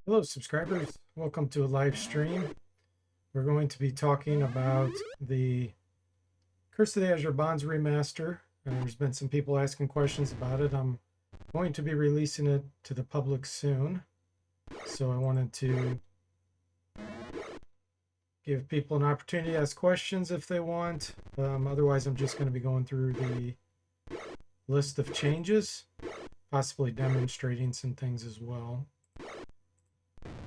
Hello, subscribers. Welcome to a live stream. We're going to be talking about the Curse of the Azure Bonds Remaster. There's been some people asking questions about it. I'm going to be releasing it to the public soon. So I wanted to give people an opportunity to ask questions if they want. Otherwise, I'm just going to be going through the list of changes, possibly demonstrating some things as well.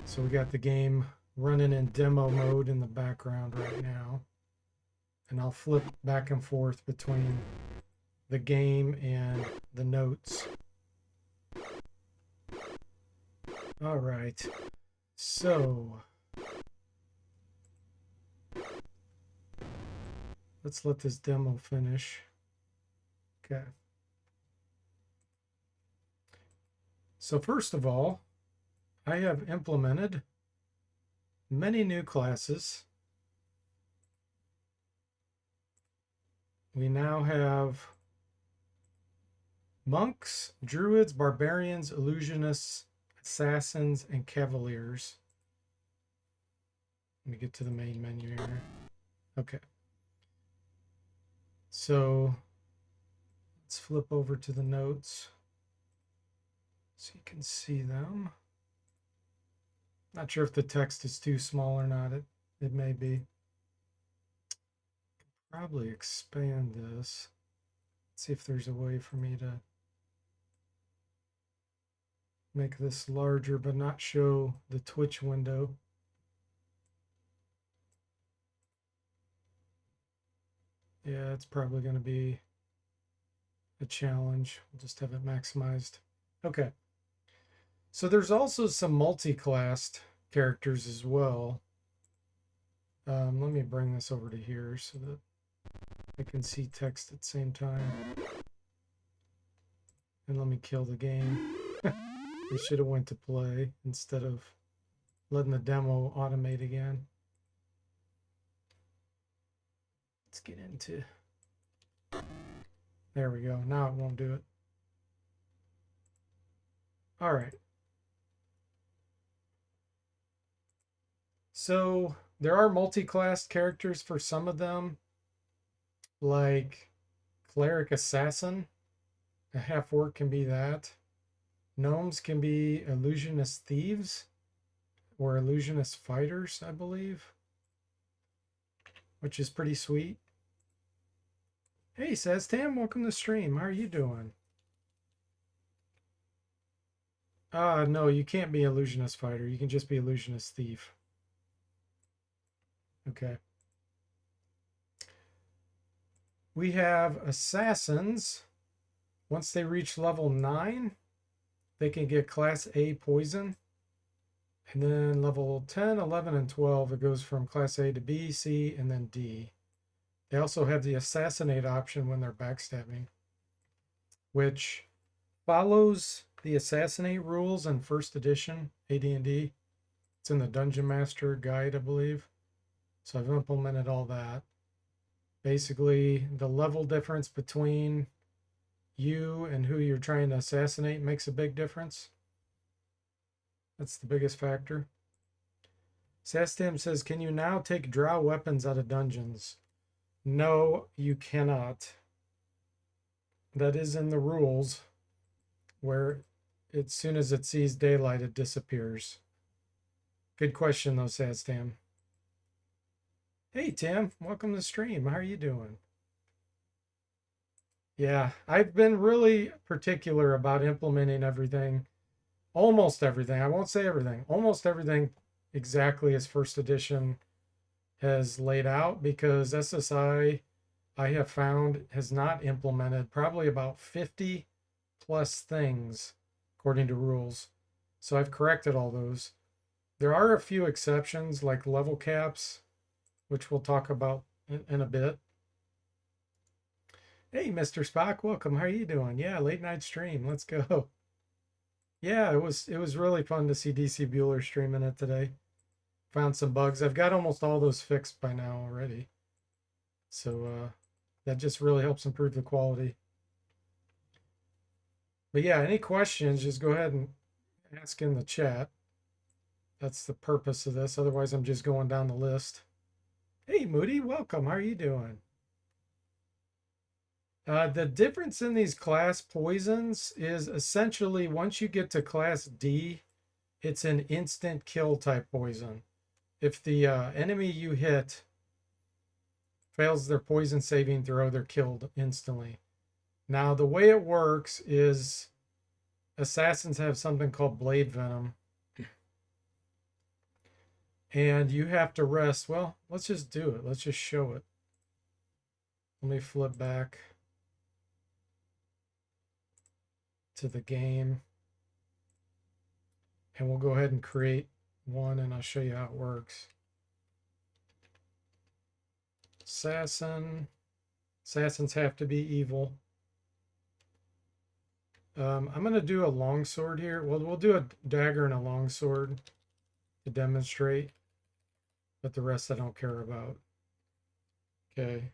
So we got the game running in demo mode in the background right now. And I'll flip back and forth between the game and the notes. All right. So let's let this demo finish. Okay. So first of all, I have implemented many new classes. We now have monks, druids, barbarians, illusionists, assassins, and cavaliers. Let me get to the main menu here. Okay. So let's flip over to the notes so you can see them. Not sure if the text is too small or not. It may be. Probably expand this. See if there's a way for me to make this larger but not show the Twitch window. Yeah, it's probably going to be a challenge. We'll just have it maximized. Okay. So there's also some multi-classed characters as well. Let me bring this over to here so that I can see text at the same time. And let me kill the game. We should have went to play instead of letting the demo automate again. Let's get into... There we go. Now it won't do it. All right. So there are multi-class characters for some of them, like Cleric Assassin. A half-orc can be that. Gnomes can be illusionist thieves or illusionist fighters, I believe, which is pretty sweet. Hey, says Tam, welcome to the stream. How are you doing? No, you can't be illusionist fighter. You can just be illusionist thief. Okay. We have assassins. Once they reach level 9, they can get class A poison. And then level 10, 11, and 12, it goes from class A to B, C, and then D. They also have the assassinate option when they're backstabbing, which follows the assassinate rules in first edition AD&D. It's in the Dungeon Master guide, I believe. So I've implemented all that. Basically, the level difference between you and who you're trying to assassinate makes a big difference. That's the biggest factor. Sastam says, can you now take drow weapons out of dungeons? No, you cannot. That is in the rules, where as soon as it sees daylight, it disappears. Good question, though, Sastam. Hey, Tim. Welcome to the stream. How are you doing? Yeah, I've been really particular about implementing everything, almost everything. I won't say everything, almost everything exactly as first edition has laid out, because SSI, I have found, has not implemented probably about 50 plus things according to rules. So I've corrected all those. There are a few exceptions like level caps, which we'll talk about in a bit. Hey, Mr. Spock, welcome. How are you doing? Yeah, late night stream. Let's go. Yeah, it was really fun to see DC Bueller streaming it today. Found some bugs. I've got almost all those fixed by now already. So that just really helps improve the quality. But yeah, any questions, just go ahead and ask in the chat. That's the purpose of this. Otherwise, I'm just going down the list. Hey, Moody, welcome. How are you doing? The difference in these class poisons is essentially once you get to class D, it's an instant kill type poison. If the enemy you hit fails their poison saving throw, they're killed instantly. Now, the way it works is assassins have something called blade venom. And you have to rest. Well, let's just do it. Let's just show it. Let me flip back to the game. And we'll go ahead and create one, and I'll show you how it works. Assassin. Assassins have to be evil. I'm going to do a longsword here. Well, we'll do a dagger and a longsword to demonstrate. But the rest I don't care about. Okay.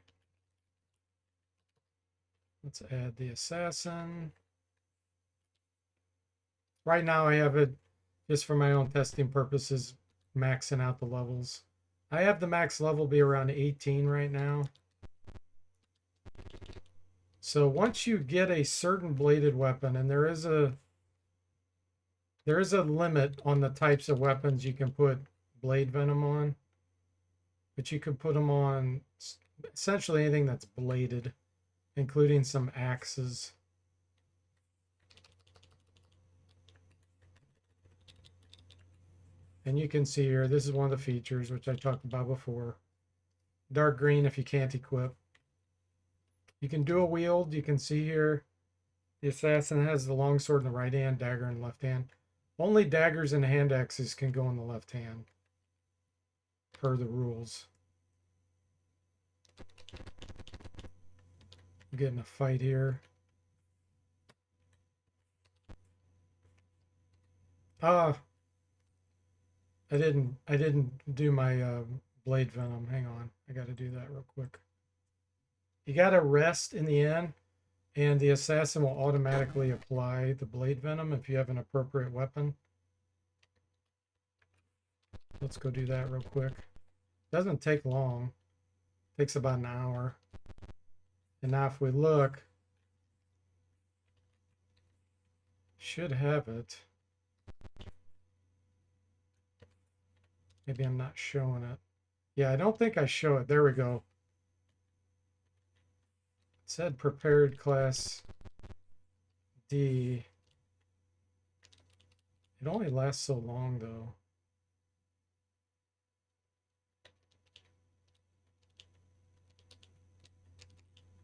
Let's add the assassin. Right now I have it just for my own testing purposes, maxing out the levels. I have the max level be around 18 right now. So once you get a certain bladed weapon, and there is a limit on the types of weapons you can put blade venom on, but you can put them on essentially anything that's bladed, including some axes. And you can see here, this is one of the features which I talked about before. Dark green if you can't equip. You can dual wield. You can see here, the assassin has the longsword in the right hand, dagger in the left hand. Only daggers and hand axes can go in the left hand, per the rules. I'm getting a fight here. I didn't do my blade venom. Hang on. I got to do that real quick. You got to rest in the end, and the assassin will automatically apply the blade venom if you have an appropriate weapon. Let's go do that real quick. Doesn't take long. Takes about an hour. And now if we look, should have it. Maybe I'm not showing it. Yeah, I don't think I show it. There we go. It said prepared class D. It only lasts so long though.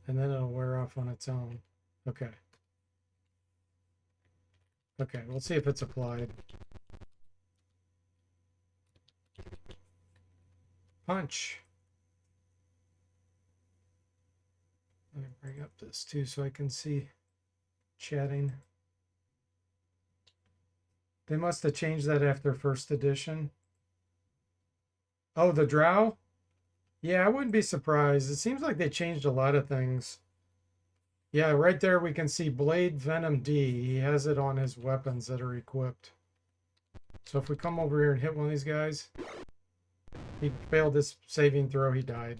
And then it'll wear off on its own. Okay. Okay, we'll see if it's applied. Punch. Let me bring up this too so I can see chatting. They must have changed that after first edition. Oh, the drow? Yeah, I wouldn't be surprised. It seems like they changed a lot of things. Yeah, right there we can see Blade Venom D. He has it on his weapons that are equipped. So if we come over here and hit one of these guys, he failed his saving throw, he died.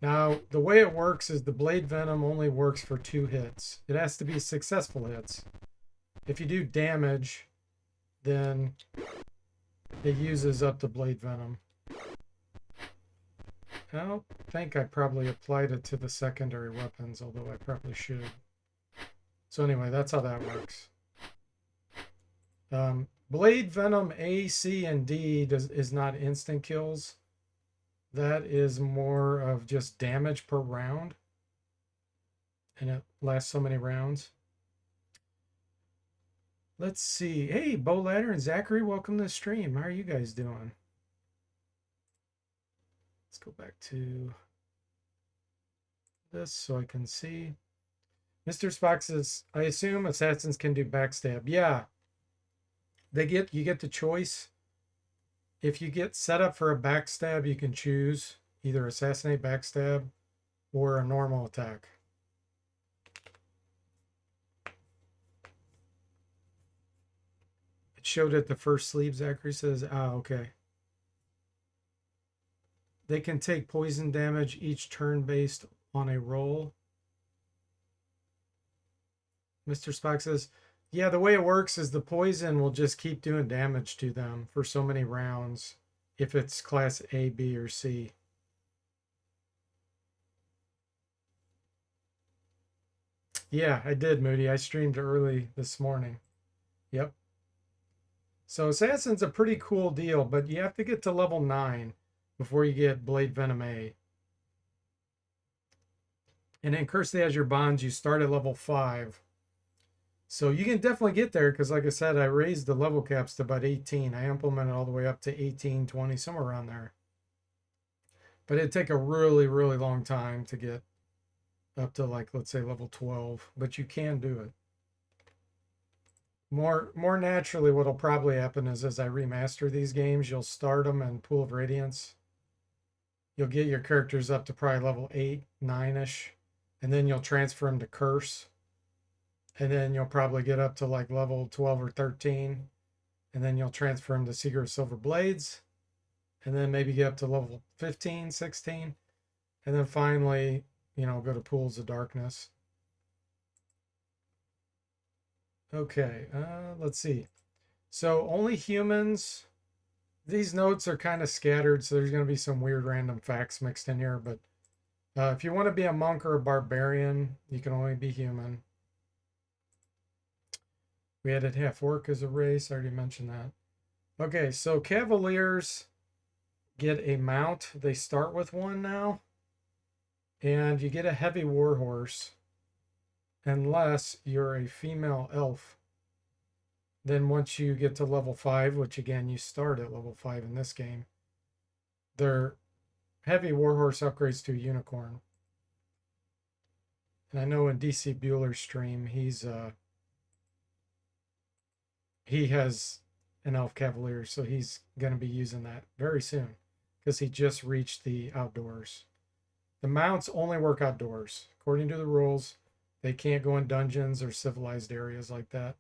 Now, the way it works is the Blade Venom only works for 2 hits. It has to be successful hits. If you do damage, then it uses up the Blade Venom. I don't think I probably applied it to the secondary weapons, although I probably should. So anyway, that's how that works. Blade Venom A, C, and D is not instant kills. That is more of just damage per round. And it lasts so many rounds. Let's see. Hey, Bo Ladder and Zachary, welcome to the stream. How are you guys doing? Let's go back to this so I can see. Mr. Spock says, I assume assassins can do backstab. Yeah. You get the choice. If you get set up for a backstab, you can choose either assassinate, backstab, or a normal attack. showed it the first sleeve, Zachary says. Ah, okay. They can take poison damage each turn based on a roll. Mr. Spock says, yeah, the way it works is the poison will just keep doing damage to them for so many rounds if it's class A, B, or C. Yeah, I did, Moody. I streamed early this morning. Yep. So Assassin's a pretty cool deal, but you have to get to level 9 before you get Blade Venom A. And in Curse the Azure Bonds, you start at level 5. So you can definitely get there because, like I said, I raised the level caps to about 18. I implemented all the way up to 18, 20, somewhere around there. But it'd take a really, really long time to get up to, like, let's say level 12. But you can do it. More naturally, what'll probably happen is as I remaster these games, you'll start them in Pool of Radiance. You'll get your characters up to probably level 8, 9-ish. And then you'll transfer them to Curse. And then you'll probably get up to like level 12 or 13. And then you'll transfer them to Seeker of Silver Blades. And then maybe get up to level 15, 16. And then finally, go to Pools of Darkness. Okay, let's see. So only humans. These notes are kind of scattered, so there's going to be some weird random facts mixed in here. But if you want to be a monk or a barbarian, you can only be human. We added half orc as a race. I already mentioned that. Okay, so Cavaliers get a mount. They start with one now. And you get a heavy warhorse. Unless you're a female elf. Then once you get to level 5, which again, you start at level 5 in this game, their heavy warhorse upgrades to a unicorn. And I know in DC Bueller's stream, he has an elf cavalier, so he's going to be using that very soon because he just reached the outdoors. The mounts only work outdoors. According to the rules, they can't go in dungeons or civilized areas like that.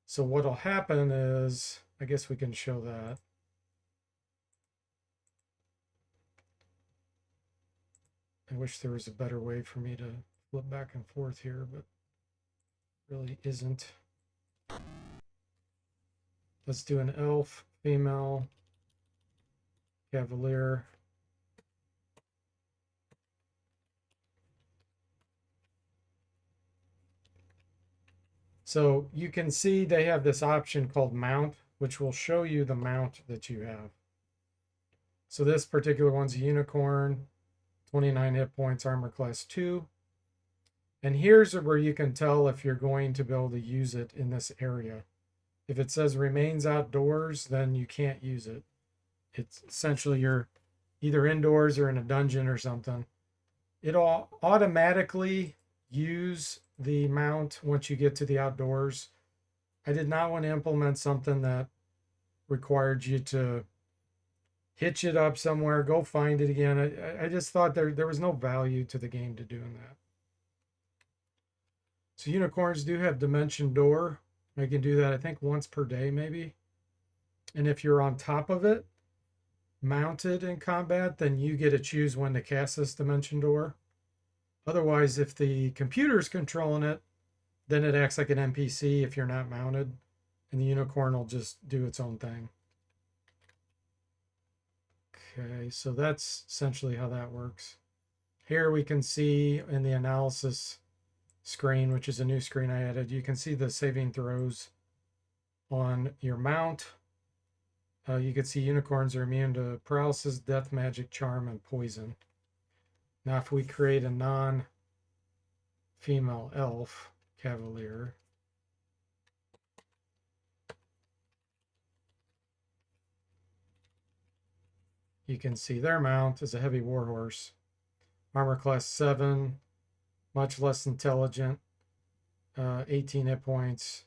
So what'll happen is, I guess we can show that. I wish there was a better way for me to flip back and forth here, but really isn't. Let's do an elf, female, cavalier. So you can see they have this option called mount, which will show you the mount that you have. So this particular one's a unicorn, 29 hit points, armor class 2. And here's where you can tell if you're going to be able to use it in this area. If it says remains outdoors, then you can't use it. It's essentially you're either indoors or in a dungeon or something. It'll automatically use the mount once you get to the outdoors. I did not want to implement something that required you to hitch it up somewhere, go find it again. I just thought there was no value to the game to doing that. So unicorns do have Dimension Door. I can do that, I think, once per day, maybe. And if you're on top of it, mounted in combat, then you get to choose when to cast this Dimension Door. Otherwise, if the computer's controlling it, then it acts like an NPC if you're not mounted, and the unicorn will just do its own thing. Okay, so that's essentially how that works. Here we can see in the analysis screen, which is a new screen I added, you can see the saving throws on your mount. You can see unicorns are immune to paralysis, death, magic, charm, and poison. Now, if we create a non-female elf cavalier, you can see their mount is a heavy warhorse. Armor class 7, much less intelligent, 18 hit points.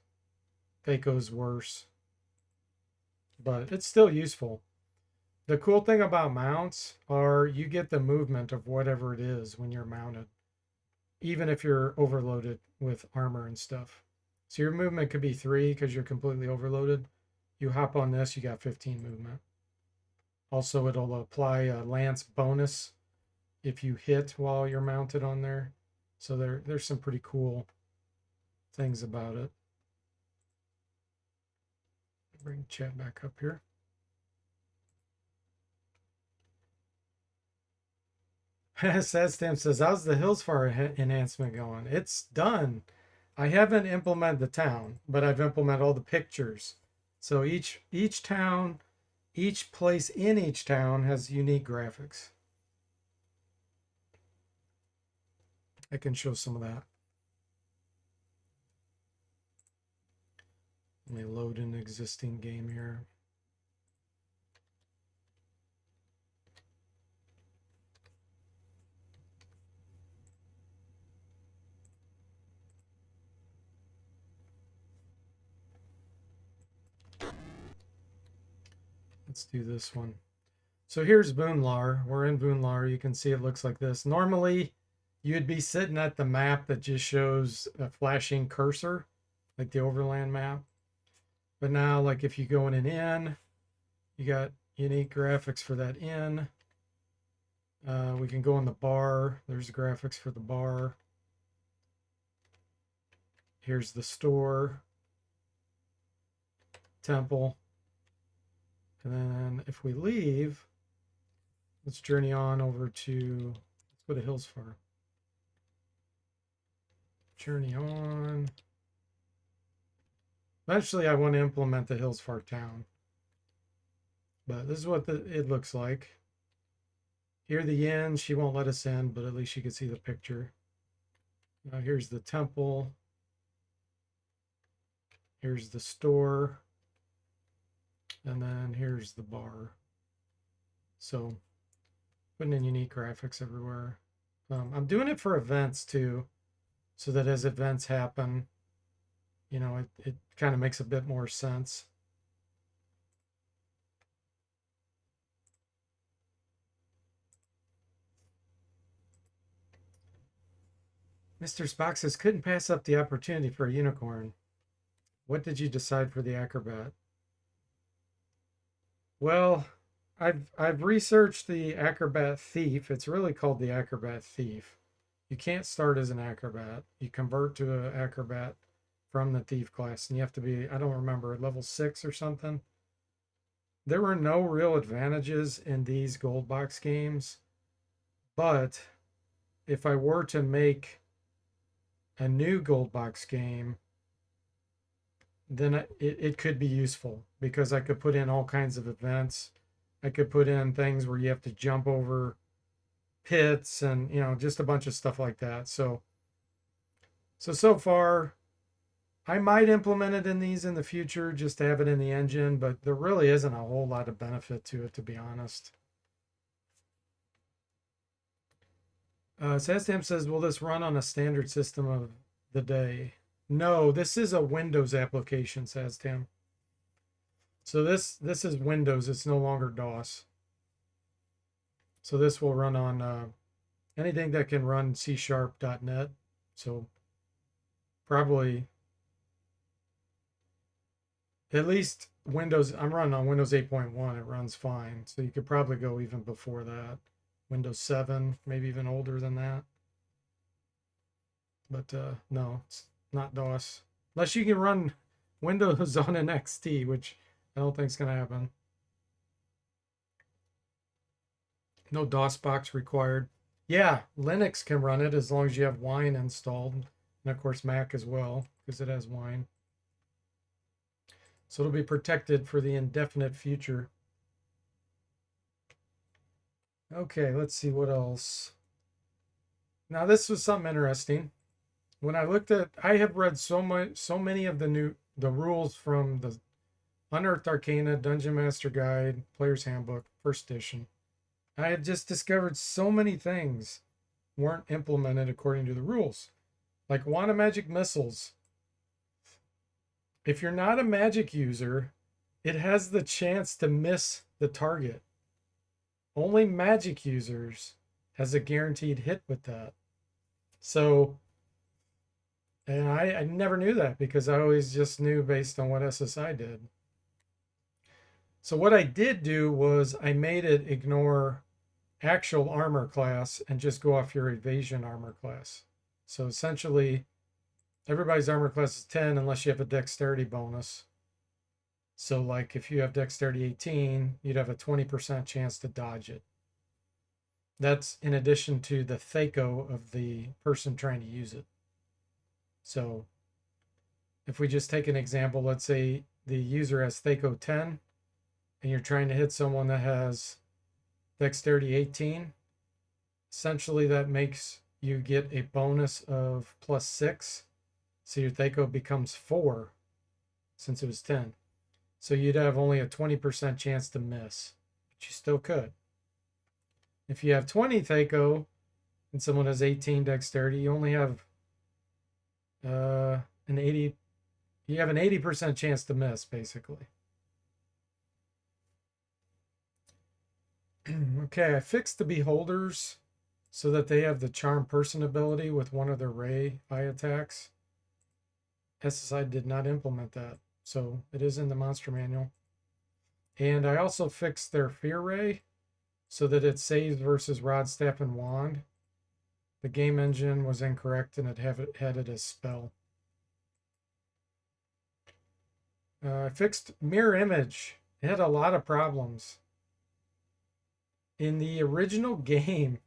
Phaco's worse, but it's still useful. The cool thing about mounts are you get the movement of whatever it is when you're mounted, even if you're overloaded with armor and stuff. So your movement could be 3 because you're completely overloaded. You hop on this, you got 15 movement. Also, it'll apply a lance bonus if you hit while you're mounted on there. So there's some pretty cool things about it. Bring chat back up here. Sadstamp says, how's the Hillsfar enhancement going? It's done. I haven't implemented the town, but I've implemented all the pictures. So each town, each place in each town has unique graphics. I can show some of that. Let me load an existing game here. Let's do this one. So here's Boonlar. We're in Boonlar. You can see it looks like this. Normally, you'd be sitting at the map that just shows a flashing cursor, like the overland map. But now, like if you go in an inn, you got unique graphics for that inn. We can go in the bar. There's graphics for the bar. Here's the store, temple. And then if we leave, let's journey on over to, let's go to Hillsfar. Journey on. Eventually, I want to implement the Hillsfar town. But this is what it looks like. Here the inn, she won't let us in, but at least you can see the picture. Now here's the temple. Here's the store. And then here's the bar. So putting in unique graphics everywhere. I'm doing it for events too, so that as events happen, you know, it kind of makes a bit more sense. Mr. Spock says, couldn't pass up the opportunity for a unicorn. What did you decide for the acrobat? Well, I've researched the acrobat thief. It's really called the acrobat thief. You can't start as an acrobat. You convert to an acrobat from the thief class, and you have to be, I don't remember, level 6 or something. There were no real advantages in these Goldbox games, but if I were to make a new Goldbox game, then it could be useful because I could put in all kinds of events. I could put in things where you have to jump over pits and, you know, just a bunch of stuff like that. So far, I might implement it in these in the future just to have it in the engine, but there really isn't a whole lot of benefit to it, to be honest. Sastam says, will this run on a standard system of the day? No, this is a Windows application, Sastam. So this is Windows. It's no longer DOS. So this will run on anything that can run C#.net. So probably at least Windows. I'm running on Windows 8.1. It runs fine. So you could probably go even before that. Windows 7, maybe even older than that. But no, it's not DOS. Unless you can run Windows on an XT, which I don't think is going to happen. No DOS box required. Yeah, Linux can run it as long as you have Wine installed. And of course Mac as well, because it has Wine. So it'll be protected for the indefinite future. Okay, let's see what else. Now this was something interesting. When I looked at, I have read so many of the rules from the Unearthed Arcana, Dungeon Master Guide, Player's Handbook, first edition. I had just discovered so many things weren't implemented according to the rules. Like Wand Magic Missiles. If you're not a magic user, it has the chance to miss the target. Only magic users has a guaranteed hit with that. So, and I never knew that because I always just knew based on what SSI did. So what I did do was I made it ignore actual armor class and just go off your evasion armor class. So essentially, everybody's armor class is 10 unless you have a dexterity bonus. So like if you have dexterity 18, you'd have a 20% chance to dodge it. That's in addition to the THACO of the person trying to use it. So if we just take an example, let's say the user has THACO 10 and you're trying to hit someone that has dexterity 18, essentially that makes you get a bonus of +6. So your THACO becomes 4 since it was 10. So you'd have only a 20% chance to miss, but you still could. If you have 20 THACO and someone has 18 dexterity, you only have an 80% chance to miss, basically. Okay, I fixed the beholders so that they have the charm person ability with one of their ray eye attacks. SSI did not implement that, so it is in the monster manual. And I also fixed their fear ray so that it saves versus rod, staff, and wand. The game engine was incorrect and it had it as spell. I fixed mirror image. It had a lot of problems. In the original game,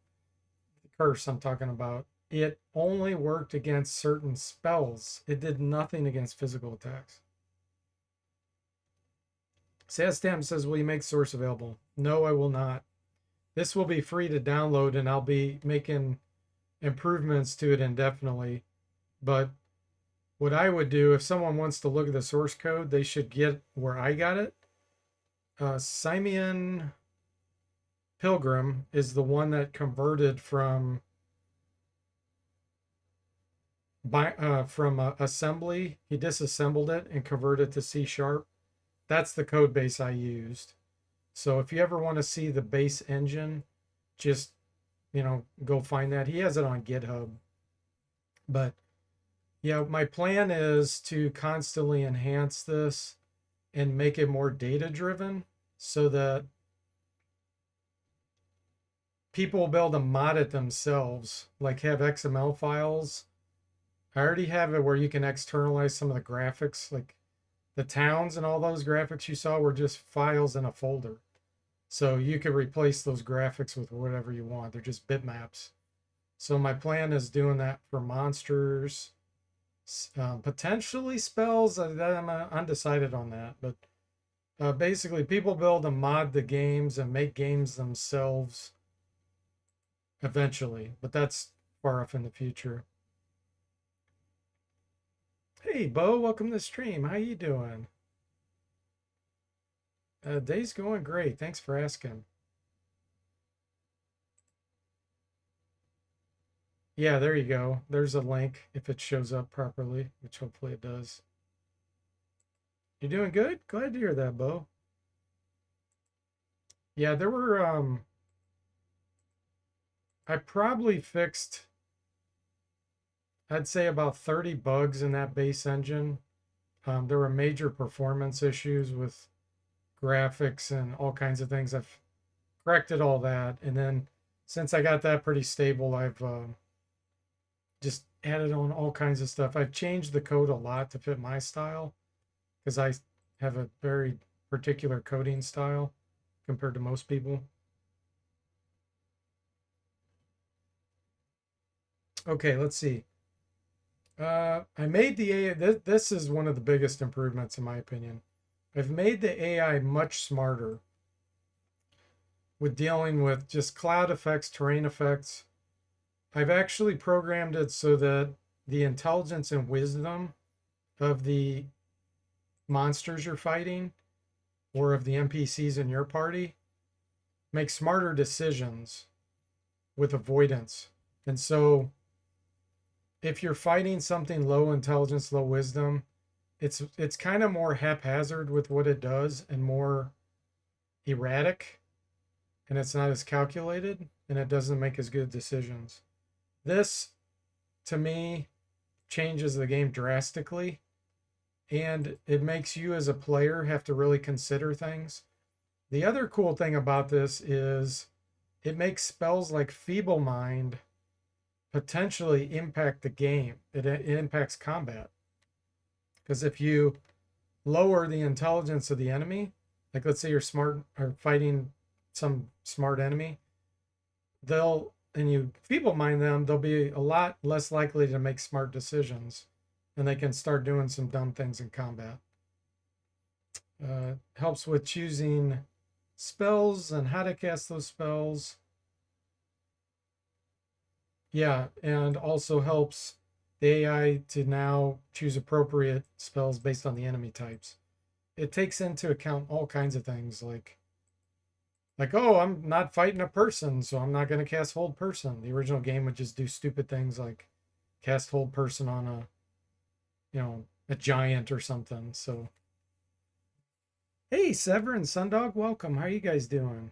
the curse I'm talking about, it only worked against certain spells. It did nothing against physical attacks. Sadstamp says, will you make source available? No, I will not. This will be free to download and I'll be making improvements to it indefinitely. But what I would do, if someone wants to look at the source code, they should get where I got it. Simeon Pilgrim is the one that converted from assembly. He disassembled it and converted to C#. That's the code base I used. So if you ever want to see the base engine, just, go find that. He has it on GitHub. But yeah, my plan is to constantly enhance this and make it more data driven so that people will be able to mod it themselves, like have XML files. I already have it where you can externalize some of the graphics, like the towns and all those graphics you saw were just files in a folder. So you could replace those graphics with whatever you want. They're just bitmaps. So my plan is doing that for monsters, potentially spells. I'm undecided on that, but basically people build and mod the games and make games themselves eventually, but that's far off in the future. Hey, Bo, welcome to the stream. How you doing? Day's going great. Thanks for asking. Yeah, there you go. There's a link if it shows up properly, which hopefully it does. You doing good? Glad to hear that, Bo. Yeah, there were I probably fixed, I'd say about 30 bugs in that base engine. There were major performance issues with graphics and all kinds of things. I've corrected all that. And then since I got that pretty stable, I've just added on all kinds of stuff. I've changed the code a lot to fit my style because I have a very particular coding style compared to most people. Okay, let's see. I made the AI, this is one of the biggest improvements in my opinion. I've made the AI much smarter with dealing with just cloud effects, terrain effects. I've actually programmed it so that the intelligence and wisdom of the monsters you're fighting or of the NPCs in your party make smarter decisions with avoidance. And so if you're fighting something low intelligence, low wisdom, it's kind of more haphazard with what it does and more erratic, and it's not as calculated and it doesn't make as good decisions. This, to me, changes the game drastically, and it makes you as a player have to really consider things. The other cool thing about this is it makes spells like Feeble Mind potentially impact the game. It impacts combat. Because if you lower the intelligence of the enemy, like let's say you're smart or fighting some smart enemy, and you feeble mind them, they'll be a lot less likely to make smart decisions and they can start doing some dumb things in combat. Helps with choosing spells and how to cast those spells. Yeah, and also helps the AI to now choose appropriate spells based on the enemy types. It takes into account all kinds of things like, oh, I'm not fighting a person, so I'm not going to cast Hold Person. The original game would just do stupid things like cast Hold Person on a giant or something. So, hey, Severin, Sundog, welcome. How are you guys doing?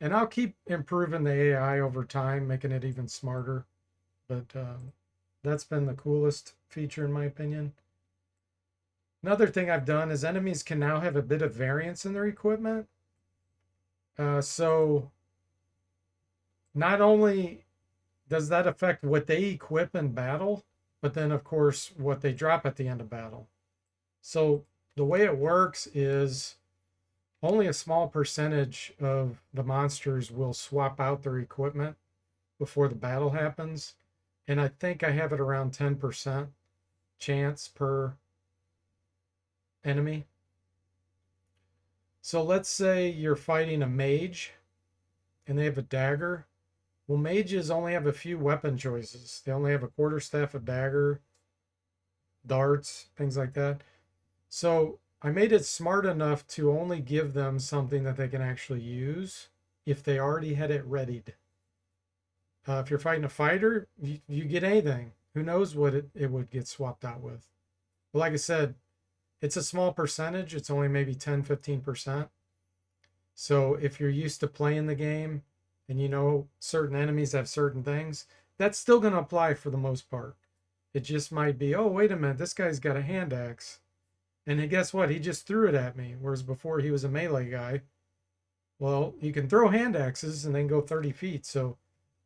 And I'll keep improving the AI over time, making it even smarter. But that's been the coolest feature in my opinion. Another thing I've done is enemies can now have a bit of variance in their equipment. So not only does that affect what they equip in battle, but then of course what they drop at the end of battle. So the way it works is only a small percentage of the monsters will swap out their equipment before the battle happens. And I think I have it around 10% chance per enemy. So let's say you're fighting a mage and they have a dagger. Well, mages only have a few weapon choices. They only have a quarterstaff, a dagger, darts, things like that. So I made it smart enough to only give them something that they can actually use if they already had it readied. If you're fighting a fighter, you get anything. Who knows what it would get swapped out with. But like I said, it's a small percentage. It's only maybe 10-15%. So if you're used to playing the game and you know certain enemies have certain things, that's still going to apply for the most part. It just might be, oh, wait a minute, this guy's got a hand axe. And guess what? He just threw it at me. Whereas before he was a melee guy. Well, you can throw hand axes and then go 30 feet. So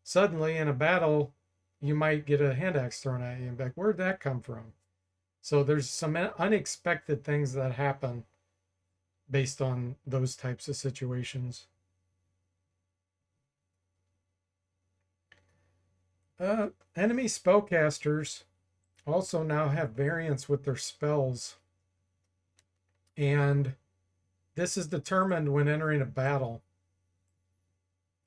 suddenly in a battle, you might get a hand axe thrown at you and be like, where'd that come from? So there's some unexpected things that happen based on those types of situations. Enemy spellcasters also now have variants with their spells. And this is determined when entering a battle.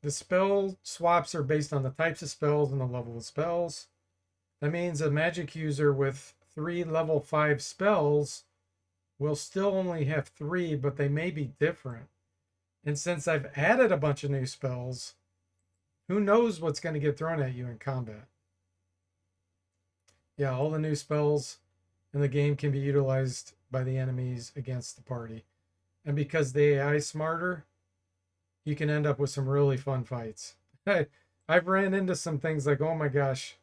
The spell swaps are based on the types of spells and the level of spells. That means a magic user with 3 level 5 spells will still only have 3, but they may be different. And since I've added a bunch of new spells, who knows what's going to get thrown at you in combat? Yeah, all the new spells in the game can be utilized by the enemies against the party. And because the AI is smarter, you can end up with some really fun fights. I've ran into some things like, oh my gosh,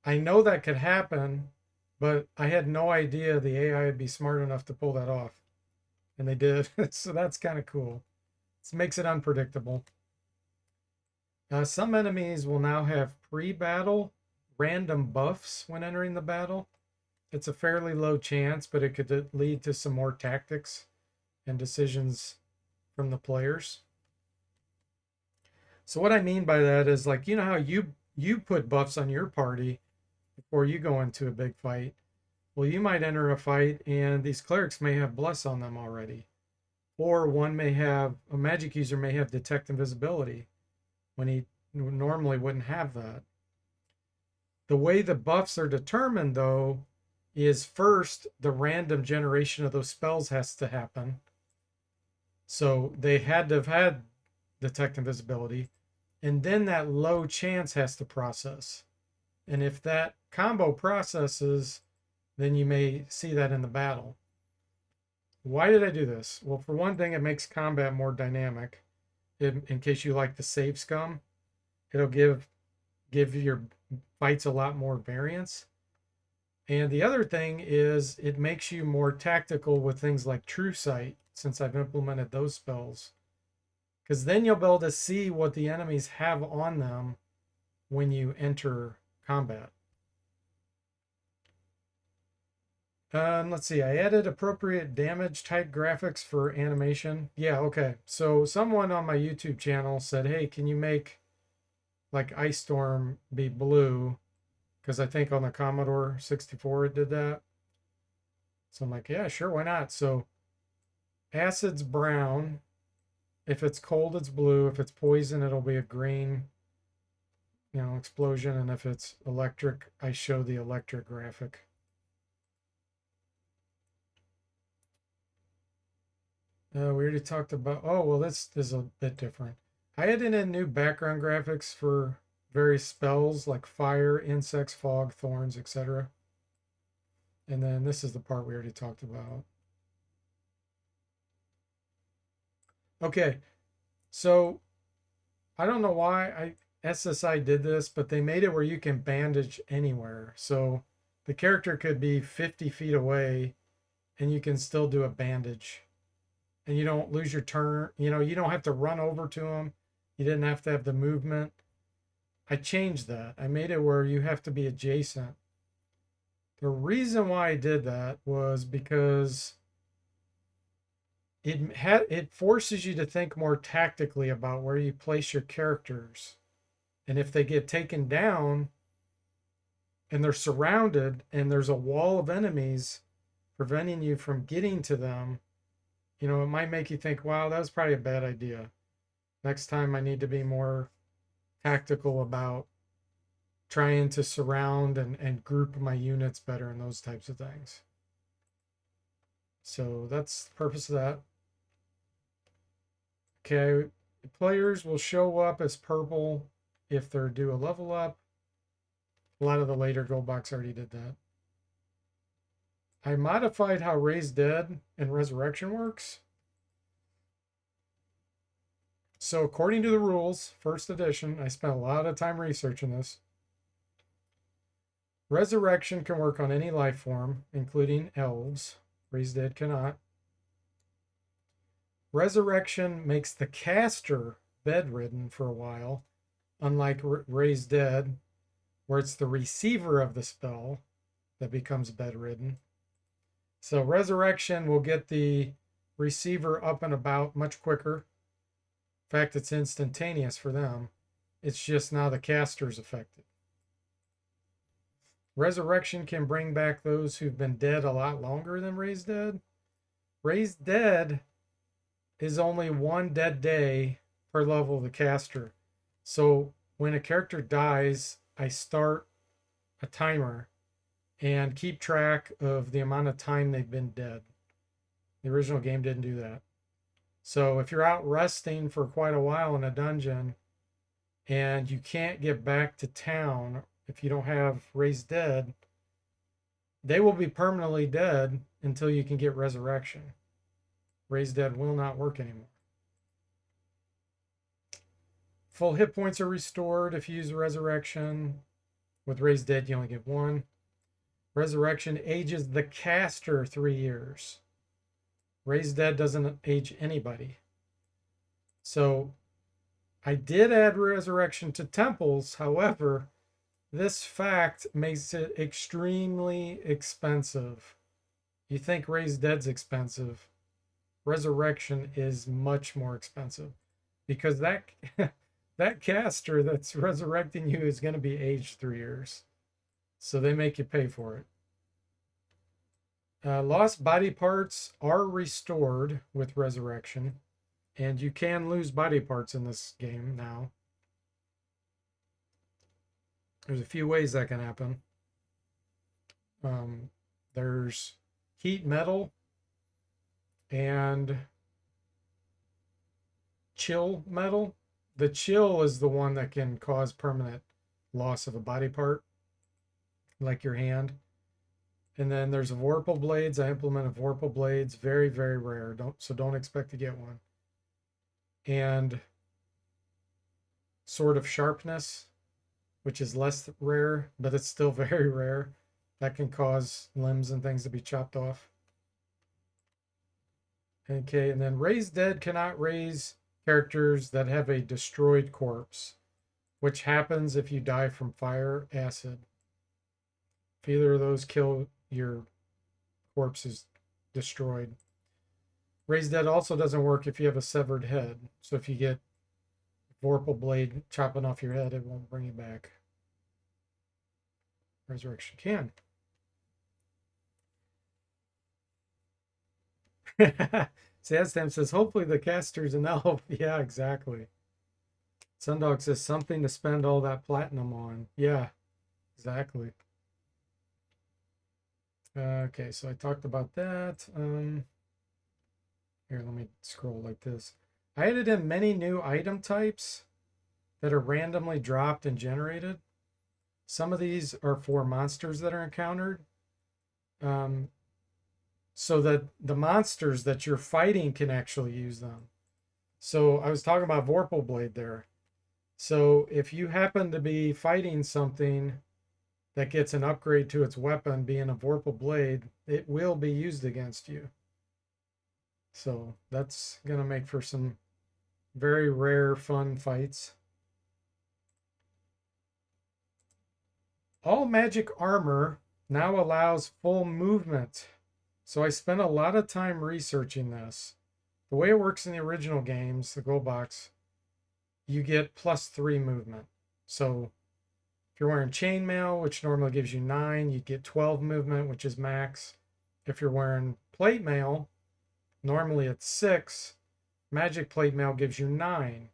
I know that could happen, but I had no idea the AI would be smart enough to pull that off. And they did. So that's kind of cool. This makes it unpredictable. Some enemies will now have pre-battle random buffs when entering the battle. It's a fairly low chance, but it could lead to some more tactics and decisions from the players. So what I mean by that is like, you know how you put buffs on your party before you go into a big fight. Well, you might enter a fight and these clerics may have bless on them already. Or a magic user may have detect invisibility when he normally wouldn't have that. The way the buffs are determined, though, is first the random generation of those spells has to happen. So they had to have had detect invisibility, and then that low chance has to process. And if that combo processes, then you may see that in the battle. Why did I do this? Well, for one thing, it makes combat more dynamic. In case you like the save scum, it'll give your fights a lot more variance. And the other thing is it makes you more tactical with things like true sight since I've implemented those spells. Because then you'll be able to see what the enemies have on them when you enter combat. And let's see, I added appropriate damage type graphics for animation. Yeah, okay. So someone on my YouTube channel said, hey, can you make like Ice Storm be blue? Because I think on the Commodore 64 it did that. So I'm like, yeah, sure, why not? So acid's brown. If it's cold, it's blue. If it's poison, it'll be a green, explosion. And if it's electric, I show the electric graphic. We already talked about, oh, well, this is a bit different. I added in new background graphics for various spells like fire, insects, fog, thorns, etc. And then this is the part we already talked about. Okay, so I don't know why SSI did this, but they made it where you can bandage anywhere. So the character could be 50 feet away and you can still do a bandage. And you don't lose your turn. You don't have to run over to them. You didn't have to have the movement. I changed that. I made it where you have to be adjacent. The reason why I did that was because it forces you to think more tactically about where you place your characters. And if they get taken down and they're surrounded and there's a wall of enemies preventing you from getting to them, it might make you think, wow, that was probably a bad idea. Next time I need to be more tactical about trying to surround and group my units better and those types of things. So that's the purpose of that. Okay, the players will show up as purple if they're due a level up. A lot of the later Goldbox already did that. I modified how Raise Dead and Resurrection works. So according to the rules, first edition, I spent a lot of time researching this. Resurrection can work on any life form, including elves. Raise Dead cannot. Resurrection makes the caster bedridden for a while, unlike Raise Dead, where it's the receiver of the spell that becomes bedridden. So Resurrection will get the receiver up and about much quicker. In fact, it's instantaneous for them. It's just now the caster's affected. Resurrection can bring back those who've been dead a lot longer than Raise Dead. Raise Dead is only one dead day per level of the caster. So when a character dies, I start a timer and keep track of the amount of time they've been dead. The original game didn't do that. So if you're out resting for quite a while in a dungeon and you can't get back to town, if you don't have Raise Dead, they will be permanently dead until you can get Resurrection. Raise Dead will not work anymore. Full hit points are restored if you use Resurrection. With Raise Dead, you only get one. Resurrection ages the caster 3 years. Raise Dead doesn't age anybody. So I did add Resurrection to temples. However, this fact makes it extremely expensive. You think Raise Dead's expensive. Resurrection is much more expensive because that that caster that's resurrecting you is going to be aged 3 years. So they make you pay for it. Lost body parts are restored with Resurrection, and you can lose body parts in this game now. There's a few ways that can happen. There's heat metal and chill metal. The chill is the one that can cause permanent loss of a body part, like your hand. And then there's Vorpal blades. I implemented Vorpal blades. Very, very rare. Don't expect to get one. And Sword of Sharpness, which is less rare, but it's still very rare. That can cause limbs and things to be chopped off. Okay, and then raise dead cannot raise characters that have a destroyed corpse, which happens if you die from fire, acid. If either of those kill, your corpse is destroyed. Raise dead also doesn't work if you have a severed head. So if you get Vorpal blade chopping off your head, it won't bring you back. Resurrection can. Sadstam says, hopefully the caster's an elf. Yeah, exactly. Sundog says, something to spend all that platinum on. Yeah, exactly. Okay, so I talked about that. Here, let me scroll like this. I added in many new item types that are randomly dropped and generated. Some of these are for monsters that are encountered. So that the monsters that you're fighting can actually use them. So I was talking about Vorpal Blade there. So if you happen to be fighting something that gets an upgrade to its weapon, being a Vorpal Blade, it will be used against you. So that's going to make for some very rare, fun fights. All magic armor now allows full movement. So I spent a lot of time researching this. The way it works in the original games, the Goldbox, you get +3 movement. So if you're wearing chainmail, which normally gives you 9, you get 12 movement, which is max. If you're wearing plate mail, normally it's 6. Magic plate mail gives you 9.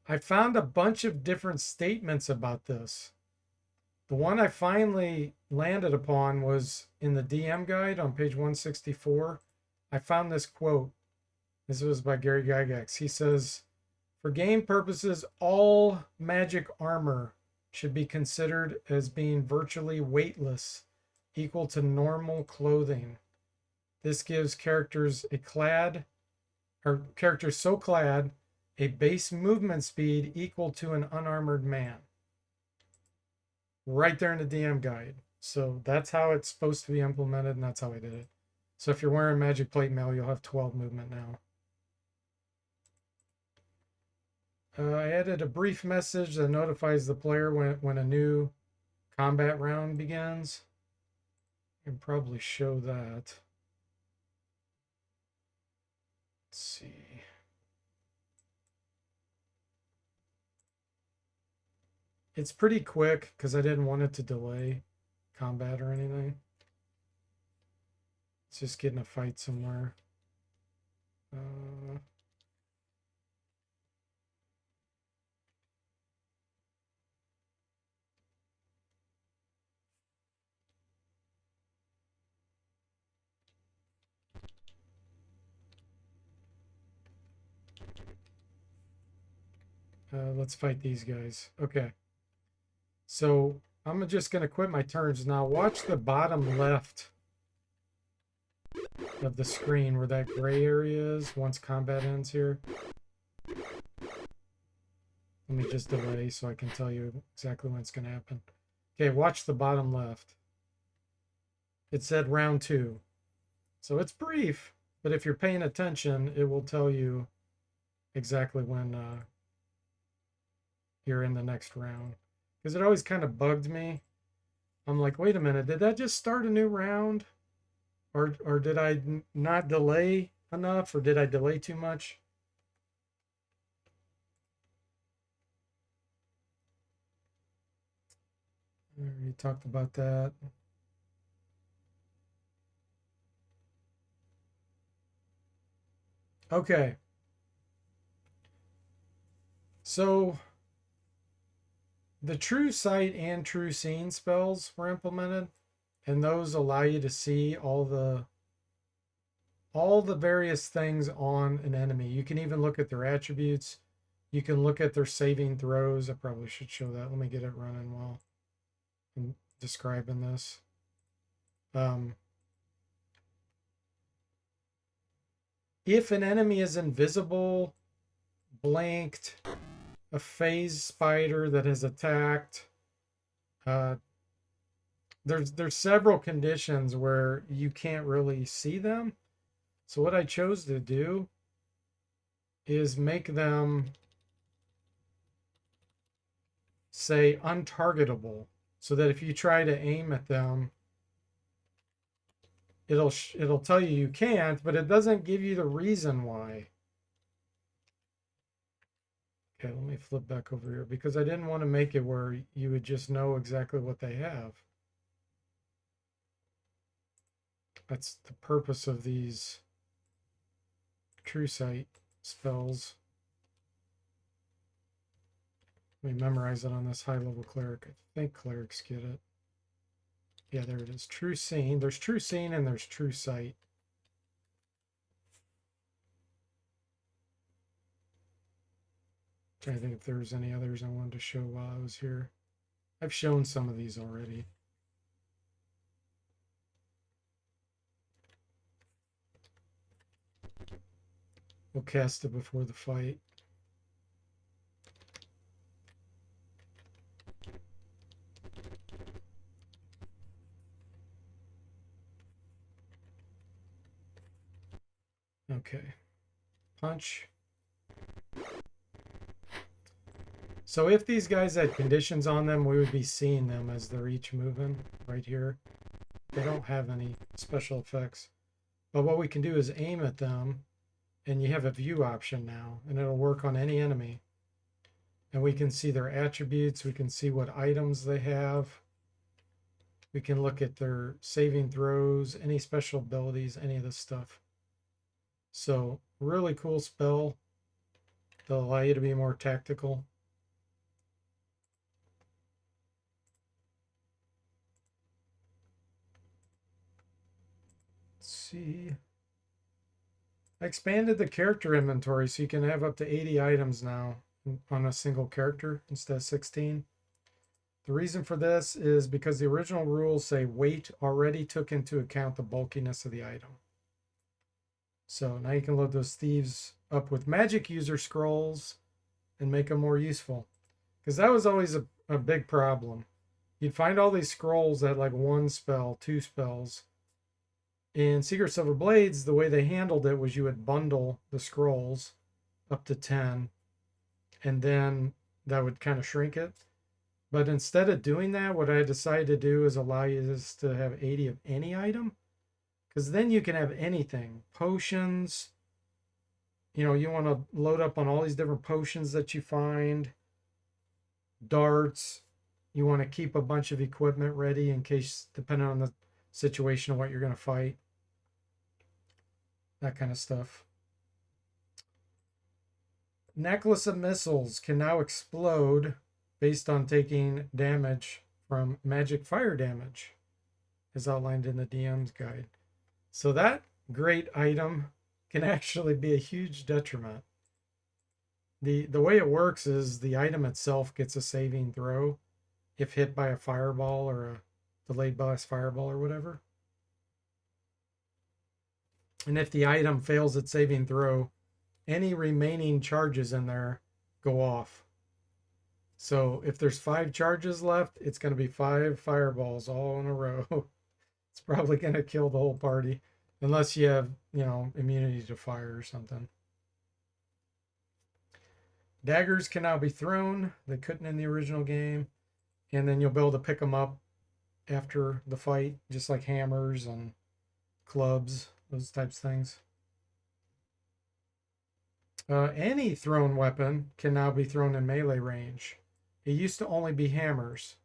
I found a bunch of different statements about this. The one I finally landed upon was in the DM guide on page 164. I found this quote. This was by Gary Gygax. He says, for game purposes, all magic armor should be considered as being virtually weightless, equal to normal clothing. This gives characters so clad a base movement speed equal to an unarmored man. Right there in the DM guide. So that's how it's supposed to be implemented, and that's how I did it. So if you're wearing magic plate mail, you'll have 12 movement now. I added a brief message that notifies the player when a new combat round begins. I can probably show that. Let's see. It's pretty quick because I didn't want it to delay combat or anything. It's just getting a fight somewhere. Let's fight these guys. Okay. So I'm just going to quit my turns now. Watch the bottom left of the screen where that gray area is once combat ends here. Let me just delay so I can tell you exactly when it's going to happen. Okay, watch the bottom left. It said round 2. So it's brief, but if you're paying attention, it will tell you exactly when you're in the next round. Because it always kind of bugged me. I'm like, wait a minute, did that just start a new round? Or did I not delay enough? Or did I delay too much? We already talked about that. Okay. So the true sight and true seeing spells were implemented, and those allow you to see all the various things on an enemy. You can even look at their attributes. You can look at their saving throws. I probably should show that. Let me get it running while I'm describing this. If an enemy is invisible, blanked, a phase spider that has attacked, there's several conditions where you can't really see them. So what I chose to do is make them say untargetable, so that if you try to aim at them, it'll tell you you can't, but it doesn't give you the reason why. Okay, let me flip back over here because I didn't want to make it where you would just know exactly what they have. That's the purpose of these true sight spells. Let me memorize it on this high level cleric. I think clerics get it. Yeah, there it is. True seeing. There's true seeing and there's true sight. Trying to think if there was any others I wanted to show while I was here. I've shown some of these already. We'll cast it before the fight. Okay. Punch. So if these guys had conditions on them, we would be seeing them as they're each moving right here. They don't have any special effects. But what we can do is aim at them, and you have a view option now, and it'll work on any enemy. And we can see their attributes. We can see what items they have. We can look at their saving throws, any special abilities, any of this stuff. So really cool spell. They'll allow you to be more tactical. Let's see. I expanded the character inventory so you can have up to 80 items now on a single character instead of 16. The reason for this is because the original rules say weight already took into account the bulkiness of the item. So now you can load those thieves up with magic user scrolls and make them more useful. Because that was always a big problem. You'd find all these scrolls that had like 1 spell, 2 spells. In Secret Silver Blades, the way they handled it was you would bundle the scrolls up to 10, and then that would kind of shrink it. But instead of doing that, what I decided to do is allow you just to have 80 of any item, because then you can have anything. Potions, you want to load up on all these different potions that you find. Darts, you want to keep a bunch of equipment ready in case, depending on the situation of what you're going to fight. That kind of stuff. Necklace of missiles can now explode based on taking damage from magic fire damage, as outlined in the DM's guide. So that great item can actually be a huge detriment. The way it works is the item itself gets a saving throw if hit by a fireball or a delayed blast fireball or whatever. And if the item fails its saving throw, any remaining charges in there go off. So if there's 5 charges left, it's going to be 5 fireballs all in a row. It's probably going to kill the whole party, unless you have, immunity to fire or something. Daggers can now be thrown. They couldn't in the original game. And then you'll be able to pick them up after the fight, just like hammers and clubs, those types of things. Any thrown weapon can now be thrown in melee range. It used to only be hammers.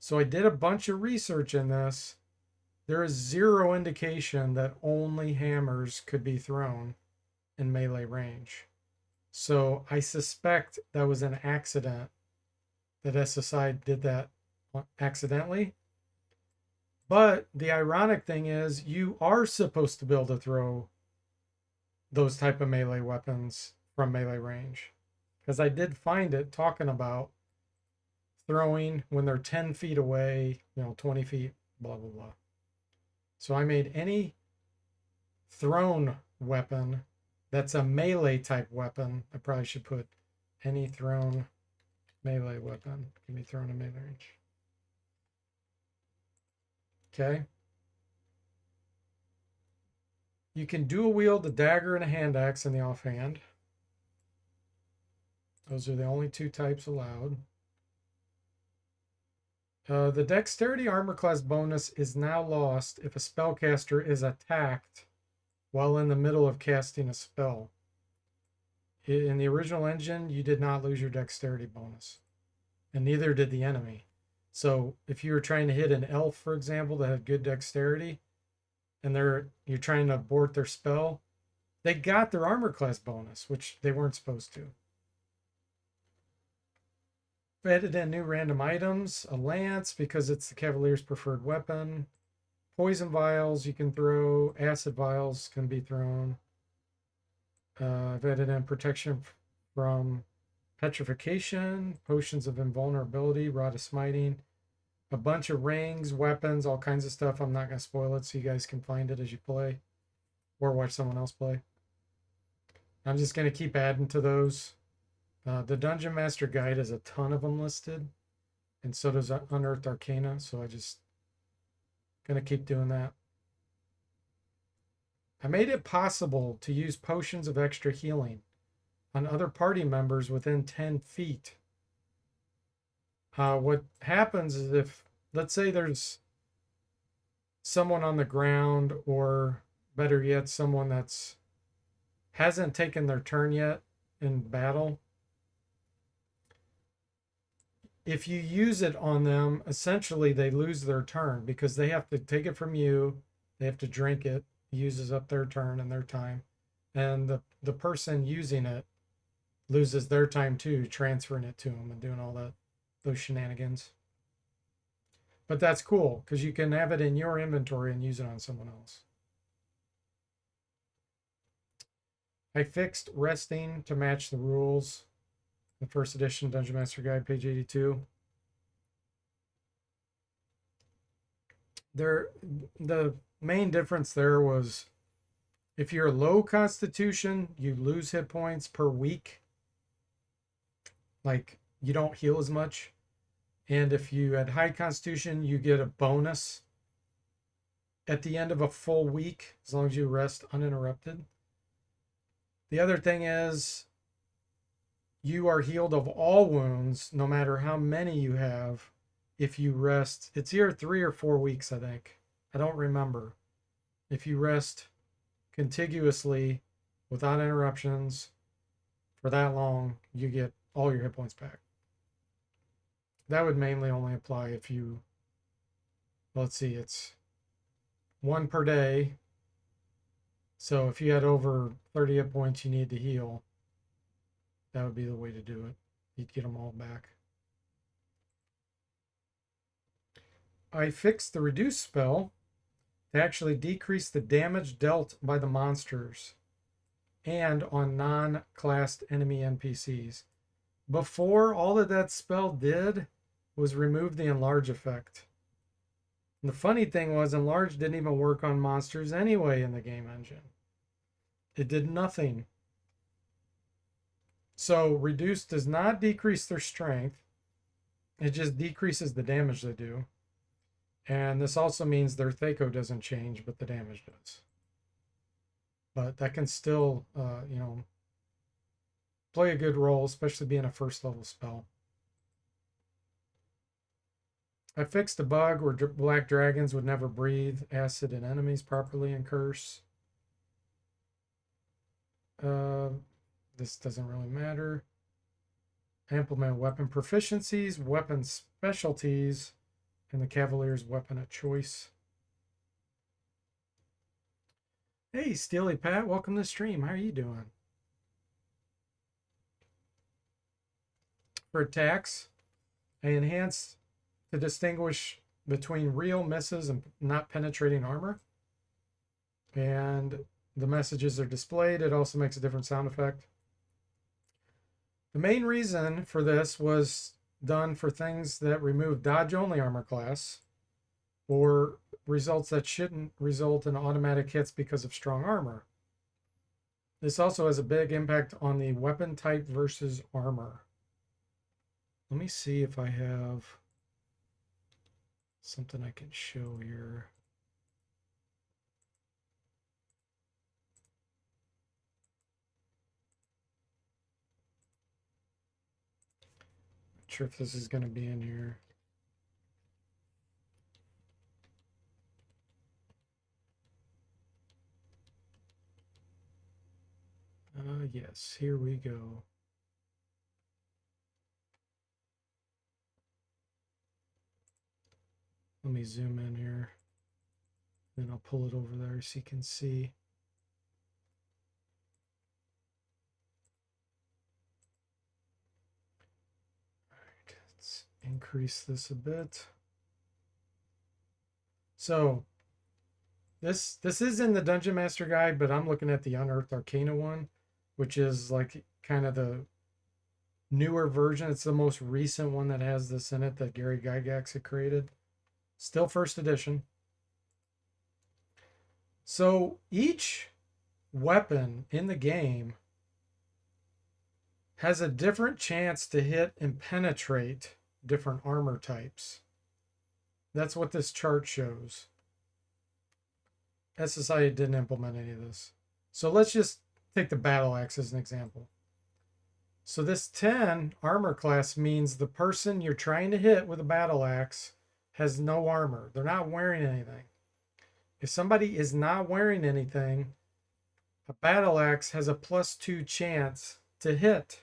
So I did a bunch of research in this. There is 0 indication that only hammers could be thrown in melee range. So I suspect that was an accident, that SSI did that accidentally. But the ironic thing is, you are supposed to be able to throw those type of melee weapons from melee range, because I did find it talking about throwing when they're 10 feet away, 20 feet, blah, blah, blah. So I made any thrown weapon that's a melee type weapon. I probably should put any thrown melee weapon can be thrown in melee range. Okay. You can dual wield the dagger and a hand axe in the offhand. Those are the only two types allowed. The dexterity armor class bonus is now lost if a spellcaster is attacked while in the middle of casting a spell. In the original engine, you did not lose your dexterity bonus, and neither did the enemy. So if you were trying to hit an elf, for example, that had good dexterity, and you're trying to abort their spell, they got their armor class bonus, which they weren't supposed to. Added in new random items, a lance because it's the Cavalier's preferred weapon. Poison vials you can throw, acid vials can be thrown. I've added in protection from petrification, potions of invulnerability, rod of smiting, a bunch of rings, weapons, all kinds of stuff. I'm not going to spoil it so you guys can find it as you play or watch someone else play. I'm just going to keep adding to those. The Dungeon Master Guide has a ton of them listed, and so does Unearthed Arcana, so I just going to keep doing that. I made it possible to use potions of extra healing on other party members within 10 feet. What happens is if, let's say there's someone on the ground, or better yet, someone that's hasn't taken their turn yet in battle, if you use it on them, essentially they lose their turn because they have to take it from you, they have to drink it, uses up their turn and their time, and the person using it loses their time too, transferring it to them and doing all those shenanigans. But that's cool because you can have it in your inventory and use it on someone else. I fixed resting to match the rules. The first edition Dungeon Master Guide, page 82. The main difference there was if you're low constitution, you lose hit points per week. Like you don't heal as much. And if you had high constitution, you get a bonus at the end of a full week, as long as you rest uninterrupted. The other thing is you are healed of all wounds, no matter how many you have, if you rest. It's either 3 or 4 weeks, I think. I don't remember. If you rest contiguously without interruptions for that long, you get all your hit points back. That would mainly only apply if you, let's see, it's 1 per day. So if you had over 30 hit points you need to heal, that would be the way to do it. You'd get them all back. I fixed the reduce spell to actually decrease the damage dealt by the monsters and on non-classed enemy NPCs. Before, all that spell did was remove the enlarge effect. And the funny thing was, enlarge didn't even work on monsters anyway in the game engine. It did nothing. So reduce does not decrease their strength. It just decreases the damage they do. And this also means their Thaco doesn't change, but the damage does. But that can still, play a good role, especially being a first level spell. I fixed a bug where black dragons would never breathe acid in enemies properly in Curse. This doesn't really matter. I implement weapon proficiencies, weapon specialties, and the Cavalier's weapon of choice. Hey, Steely Pat, welcome to the stream. How are you doing? For attacks, I enhanced to distinguish between real misses and not penetrating armor. And the messages are displayed. It also makes a different sound effect. The main reason for this was done for things that remove dodge only armor class or results that shouldn't result in automatic hits because of strong armor. This also has a big impact on the weapon type versus armor. Let me see if I have something I can show here. Not sure if this is going to be in here. Yes, here we go. Let me zoom in here. Then I'll pull it over there so you can see. All right, let's increase this a bit. So this is in the Dungeon Master Guide, but I'm looking at the Unearthed Arcana one, which is like kind of the newer version. It's the most recent one that has this in it that Gary Gygax had created. Still first edition. So each weapon in the game has a different chance to hit and penetrate different armor types. That's what this chart shows. SSI didn't implement any of this. So let's just take the battle axe as an example. So this 10 armor class means the person you're trying to hit with a battle axe has no armor. They're not wearing anything. If somebody is not wearing anything, a battle axe has a +2 chance to hit.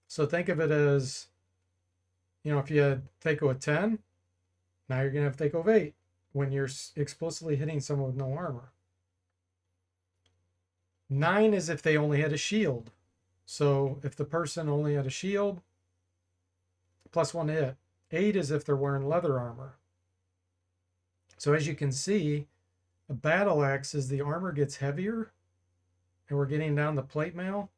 So think of it as, you know, if you had Thaco of 10, now you're going to have Thaco of 8 when you're explicitly hitting someone with no armor. 9 is if they only had a shield. So if the person only had a shield, +1 hit. 8 is if they're wearing leather armor. So as you can see, a battle axe, as the armor gets heavier, and we're getting down to plate mail,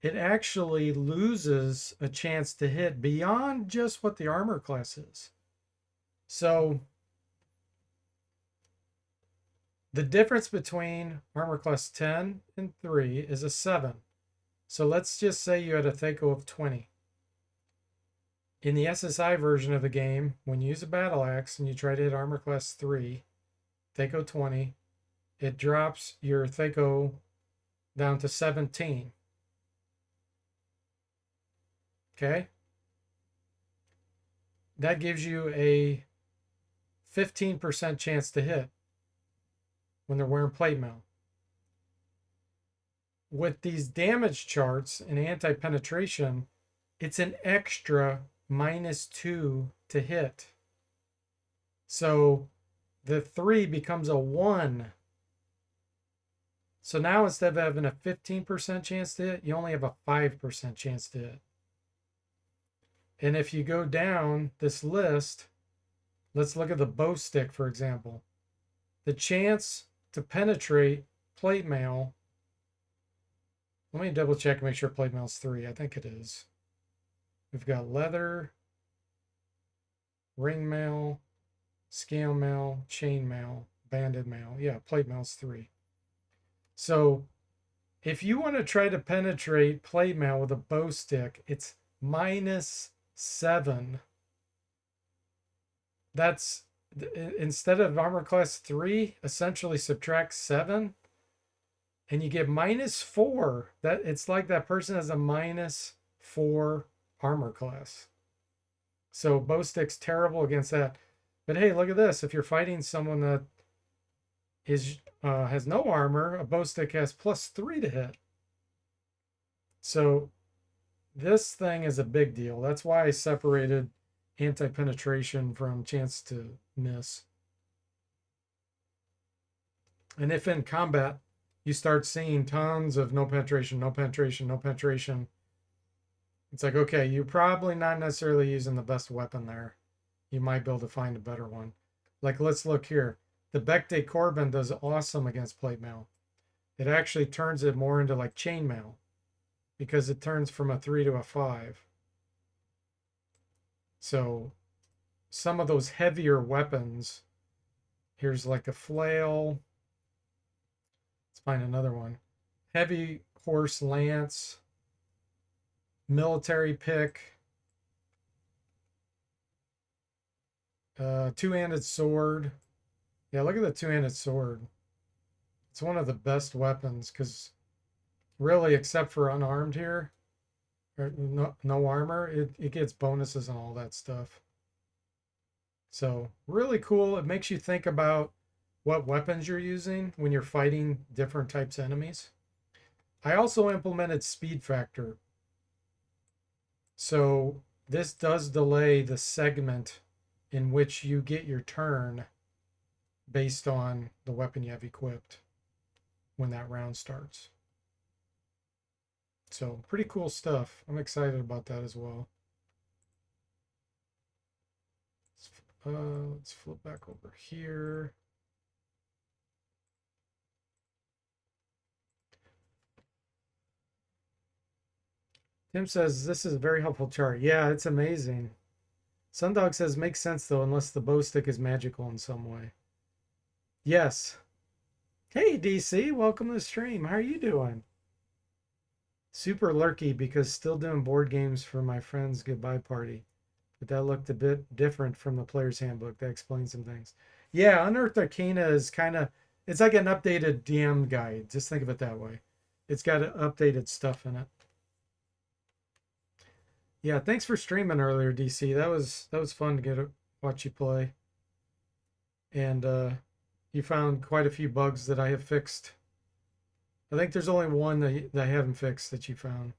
it actually loses a chance to hit beyond just what the armor class is. So the difference between armor class 10 and 3 is a 7. So let's just say you had a Thaco of 20. In the SSI version of the game, when you use a battle axe and you try to hit armor class 3, Thaco 20, it drops your Thaco down to 17. Okay? That gives you a 15% chance to hit when they're wearing plate mail. With these damage charts and anti-penetration, it's an extra -2 to hit. So the 3 becomes a 1. So now instead of having a 15% chance to hit, you only have a 5% chance to hit. And if you go down this list, let's look at the bow stick, for example. The chance to penetrate plate mail, let me double check and make sure plate mail is 3. I think it is. We've got leather, ring mail, scale mail, chain mail, banded mail. Yeah, plate mail is 3. So if you want to try to penetrate plate mail with a bow stick, it's -7. That's, instead of armor class 3, essentially subtract 7, and you get -4. That it's like that person has a -4 armor class. So bow stick's terrible against that. But hey, look at this. If you're fighting someone that is has no armor, a bow stick has +3 to hit. So this thing is a big deal. That's why I separated anti-penetration from chance to miss. And if in combat you start seeing tons of no penetration, no penetration, no penetration, it's like, okay, you're probably not necessarily using the best weapon there. You might be able to find a better one. Like, let's look here. The Becte Corbin does awesome against plate mail. It actually turns it more into like chain mail because it turns from a 3 to a 5. So some of those heavier weapons, here's like a flail. Let's find another one. Heavy horse lance, military pick, two-handed sword. Yeah, look at the two-handed sword. It's one of the best weapons because really, except for unarmed here, or no armor, it gets bonuses and all that stuff. So really cool. It makes you think about what weapons you're using when you're fighting different types of enemies. I also implemented speed factor. So this does delay the segment in which you get your turn based on the weapon you have equipped when that round starts. So pretty cool stuff. I'm excited about that as well. Let's flip back over here. Tim says this is a very helpful chart. Yeah, it's amazing. Sundog says makes sense though, unless the bow stick is magical in some way. Yes. Hey DC, welcome to the stream. How are you doing? Super lurky because still doing board games for my friend's goodbye party. But that looked a bit different from the player's handbook. That explains some things. Yeah, Unearthed Arcana is kind of, it's like an updated DM guide. Just think of it that way. It's got updated stuff in it. Yeah, thanks for streaming earlier, DC. That was fun to get watch you play. And you found quite a few bugs that I have fixed. I think there's only one that I haven't fixed that you found.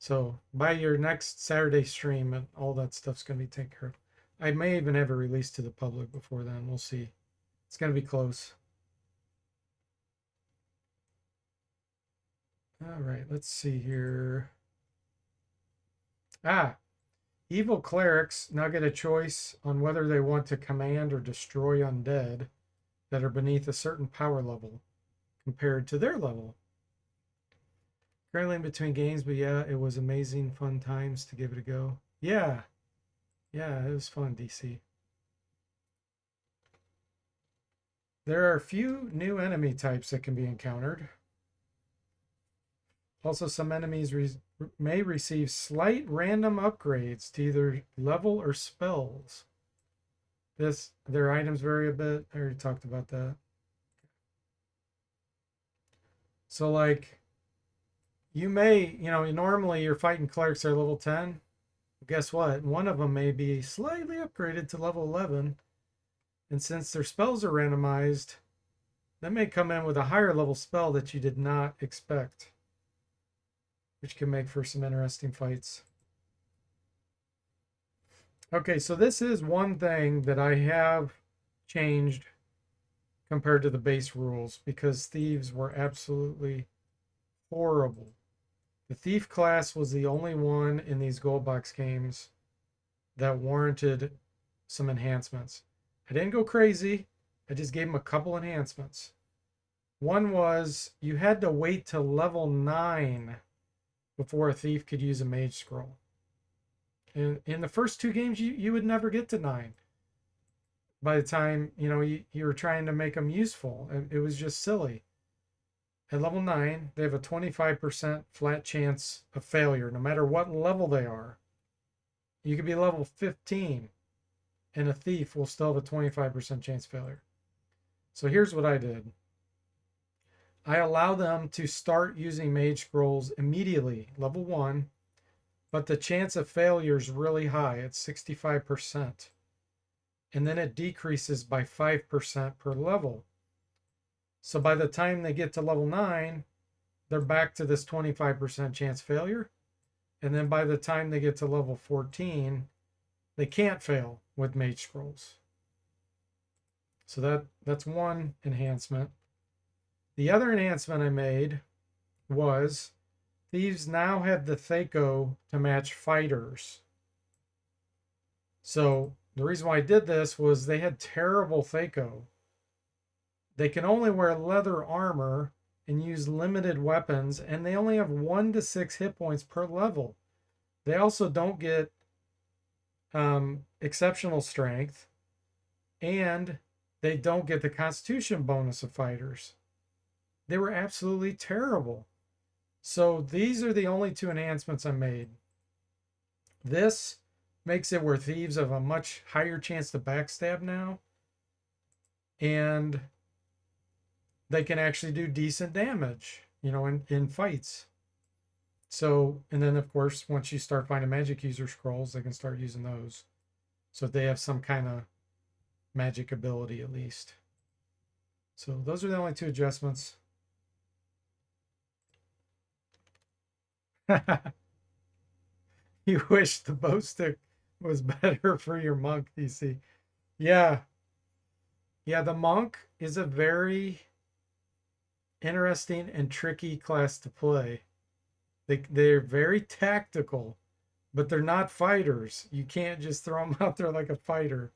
So by your next Saturday stream, and all that stuff's going to be taken care of. I may even have it released to the public before then. We'll see. It's going to be close. All right, let's see here. Evil clerics now get a choice on whether they want to command or destroy undead that are beneath a certain power level compared to their level. Currently in between games, but yeah, it was amazing, fun times to give it a go. Yeah, it was fun, DC. There are a few new enemy types that can be encountered. Also, some enemies may receive slight random upgrades to either level or spells. Their items vary a bit. I already talked about that. So like, you may, normally you're fighting clerics that are level 10. Guess what? One of them may be slightly upgraded to level 11. And since their spells are randomized, they may come in with a higher level spell that you did not expect, which can make for some interesting fights. Okay, so this is one thing that I have changed compared to the base rules because thieves were absolutely horrible. The thief class was the only one in these Goldbox games that warranted some enhancements. I didn't go crazy. I just gave them a couple enhancements. One was you had to wait till level 9 before a thief could use a mage scroll. And in the first 2 games, you would never get to 9. By the time, you were trying to make them useful. It was just silly. At level 9, they have a 25% flat chance of failure, no matter what level they are. You could be level 15, and a thief will still have a 25% chance of failure. So here's what I did. I allow them to start using mage scrolls immediately, level 1, but the chance of failure is really high. It's 65%. And then it decreases by 5% per level. So by the time they get to level 9, they're back to this 25% chance failure. And then by the time they get to level 14, they can't fail with mage scrolls. So that's one enhancement. The other enhancement I made was thieves now have the THAC0 to match fighters. So the reason why I did this was they had terrible THAC0. They can only wear leather armor and use limited weapons, and they only have 1 to 6 hit points per level. They also don't get exceptional strength, and they don't get the constitution bonus of fighters. They were absolutely terrible. So these are the only 2 enhancements I made. This makes it where thieves have a much higher chance to backstab now, and they can actually do decent damage, in fights. So, and then of course, once you start finding magic user scrolls, they can start using those. So they have some kind of magic ability at least. So those are the only two adjustments. You wish the bow stick was better for your monk, DC. Yeah. Yeah, the monk is a very interesting and tricky class to play. They're very tactical, but they're not fighters. You can't just throw them out there like a fighter.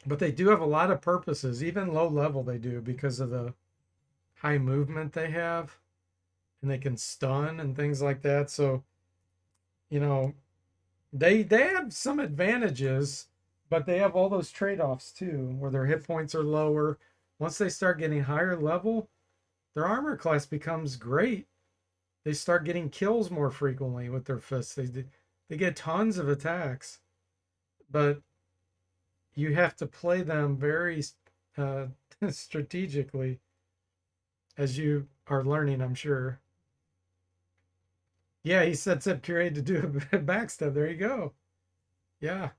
But they do have a lot of purposes, even low level they do because of the high movement they have, and they can stun and things like that. So, you know, they have some advantages, but they have all those trade-offs too, where their hit points are lower. Once they start getting higher level, their armor class becomes great. They start getting kills more frequently with their fists. They get tons of attacks, but you have to play them very uh, strategically, as you are learning, I'm sure. Yeah, he sets up Curate to do a backstab. There you go. Yeah.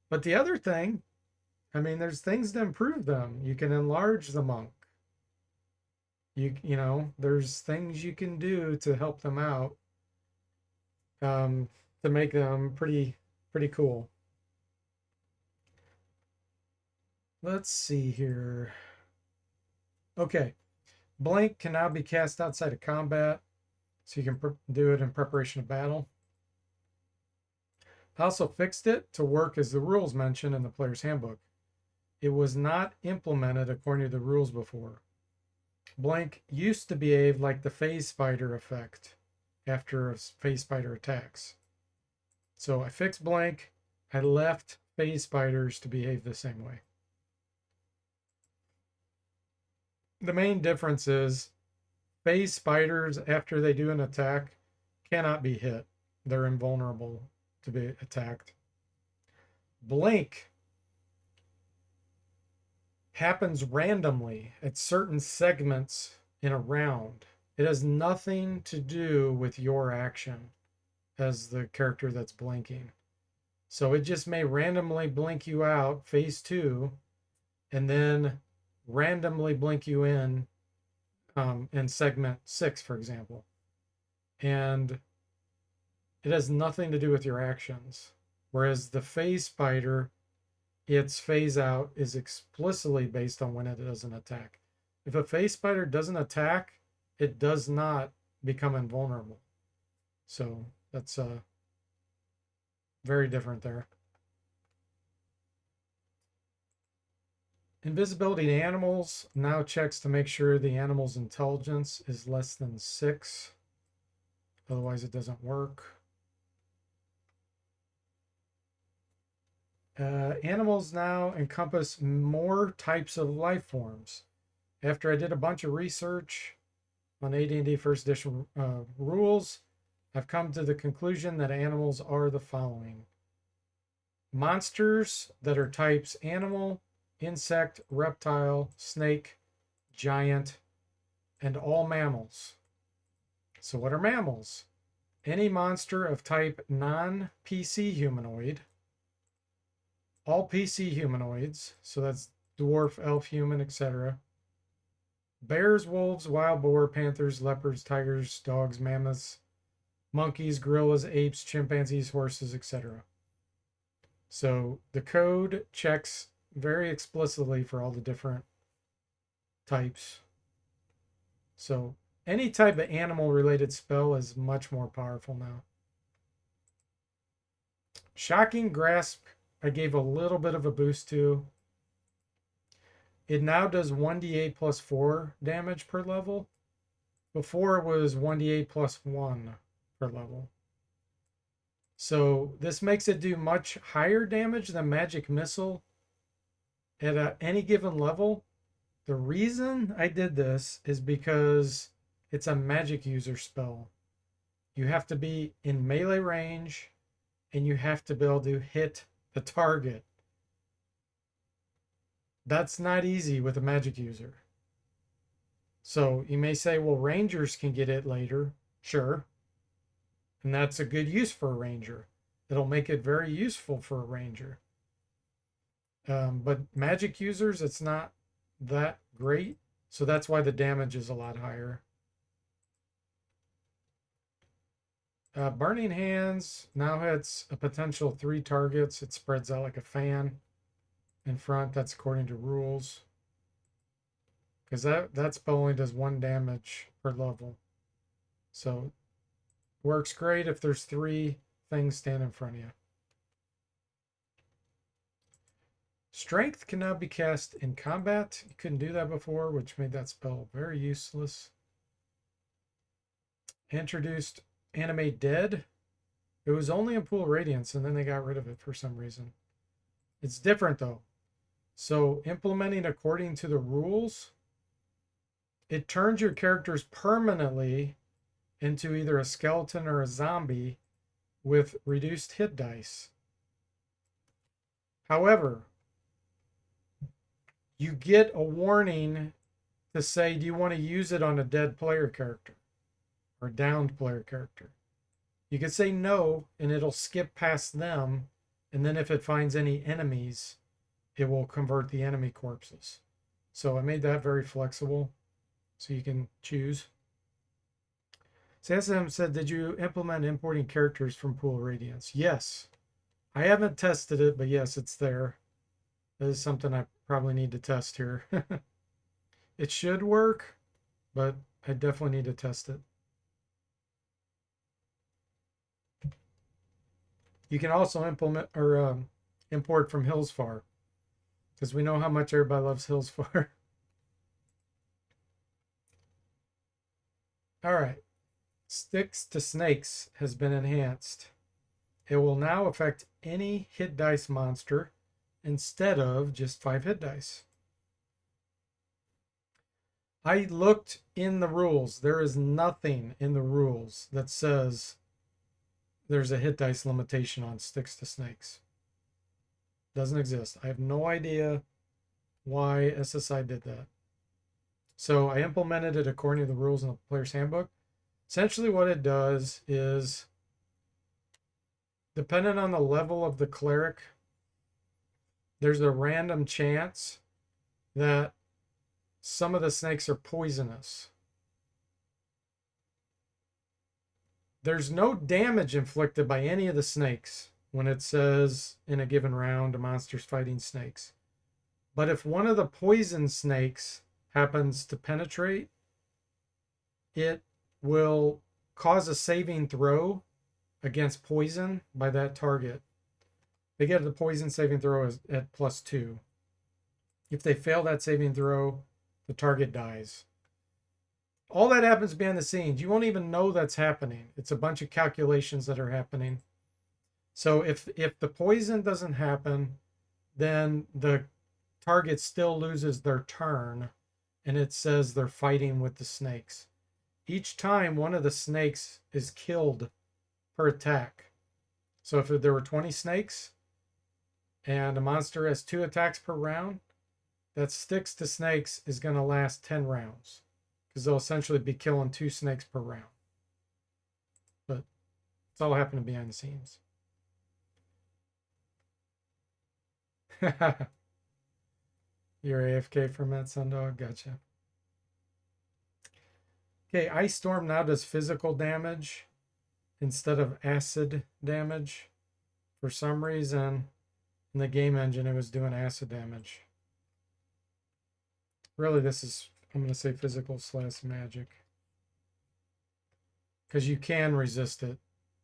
But the other thing, I mean, there's things to improve them. You can enlarge the monk. There's things you can do to help them out, to make them pretty cool. Let's see here. Okay. Blank can now be cast outside of combat, so you can do it in preparation of battle. I also fixed it to work as the rules mentioned in the player's handbook. It was not implemented according to the rules before. Blank used to behave like the phase spider effect after a phase spider attacks. So I fixed blank. I left phase spiders to behave the same way. The main difference is phase spiders, after they do an attack, cannot be hit. They're invulnerable to be attacked. Blank happens randomly at certain segments in a round. It has nothing to do with your action as the character that's blinking. So it just may randomly blink you out, phase 2, and then randomly blink you in segment 6, for example. And it has nothing to do with your actions. Whereas the phase spider, its phase out is explicitly based on when it does an attack. If a phase spider doesn't attack, it does not become invulnerable. So that's very different there. Invisibility to animals now checks to make sure the animal's intelligence is less than 6. Otherwise, it doesn't work. Animals now encompass more types of life forms. After I did a bunch of research on AD&D First Edition rules, I've come to the conclusion that animals are the following: monsters that are types animal, insect, reptile, snake, giant, and all mammals. So what are mammals? Any monster of type non-PC humanoid, all PC humanoids, so that's dwarf, elf, human, etc. Bears, wolves, wild boar, panthers, leopards, tigers, dogs, mammoths, monkeys, gorillas, apes, chimpanzees, horses, etc. So the code checks very explicitly for all the different types. So any type of animal related spell is much more powerful now. Shocking Grasp, I gave a little bit of a boost to. It now does 1d8 plus 4 damage per level. Before it was 1d8 plus 1 per level. So this makes it do much higher damage than Magic Missile at any given level. The reason I did this is because it's a magic user spell. You have to be in melee range and you have to be able to hit the target. That's not easy with a magic user. So you may say, well, rangers can get it later. Sure. And that's a good use for a ranger. It'll make it very useful for a ranger. But magic users, it's not that great. So that's why the damage is a lot higher. Burning Hands now hits a potential 3 targets. It spreads out like a fan in front. That's according to rules. Because that spell only does 1 damage per level. So works great if there's 3 things standing in front of you. Strength can now be cast in combat. You couldn't do that before, which made that spell very useless. Introduced Animate Dead. It was only in Pool Radiance, and then they got rid of it for some reason. It's different, though. So, implementing according to the rules, it turns your characters permanently into either a skeleton or a zombie with reduced hit dice. However, you get a warning to say, do you want to use it on a dead player character or downed player character? You can say no, and it'll skip past them. And then if it finds any enemies, it will convert the enemy corpses. So I made that very flexible, so you can choose. Sam said, did you implement importing characters from Pool Radiance? Yes. I haven't tested it, but yes, it's there. That is something I probably need to test here. It should work, but I definitely need to test it. You can also implement or import from Hillsfar, because we know how much everybody loves Hillsfar. All right. Sticks to Snakes has been enhanced. It will now affect any hit dice monster instead of just 5 hit dice. I looked in the rules. There is nothing in the rules that says there's a hit dice limitation on Sticks to Snakes. Doesn't exist. I have no idea why SSI did that. So I implemented it according to the rules in the player's handbook. Essentially what it does is, depending on the level of the cleric, there's a random chance that some of the snakes are poisonous. There's no damage inflicted by any of the snakes when it says in a given round, a monster's fighting snakes. But if one of the poison snakes happens to penetrate, it will cause a saving throw against poison by that target. They get the poison saving throw at +2. If they fail that saving throw, the target dies. All that happens behind the scenes. You won't even know that's happening. It's a bunch of calculations that are happening. So if the poison doesn't happen, then the target still loses their turn, and it says they're fighting with the snakes. Each time one of the snakes is killed per attack. So if there were 20 snakes and a monster has 2 attacks per round, that Sticks to Snakes is going to last 10 rounds, because they'll essentially be killing 2 snakes per round. But it's all happening behind the scenes. You're AFK from that, Sundog? Gotcha. Okay, Ice Storm now does physical damage instead of acid damage. For some reason, in the game engine, it was doing acid damage. Really, this is, I'm going to say physical / magic. Because you can resist it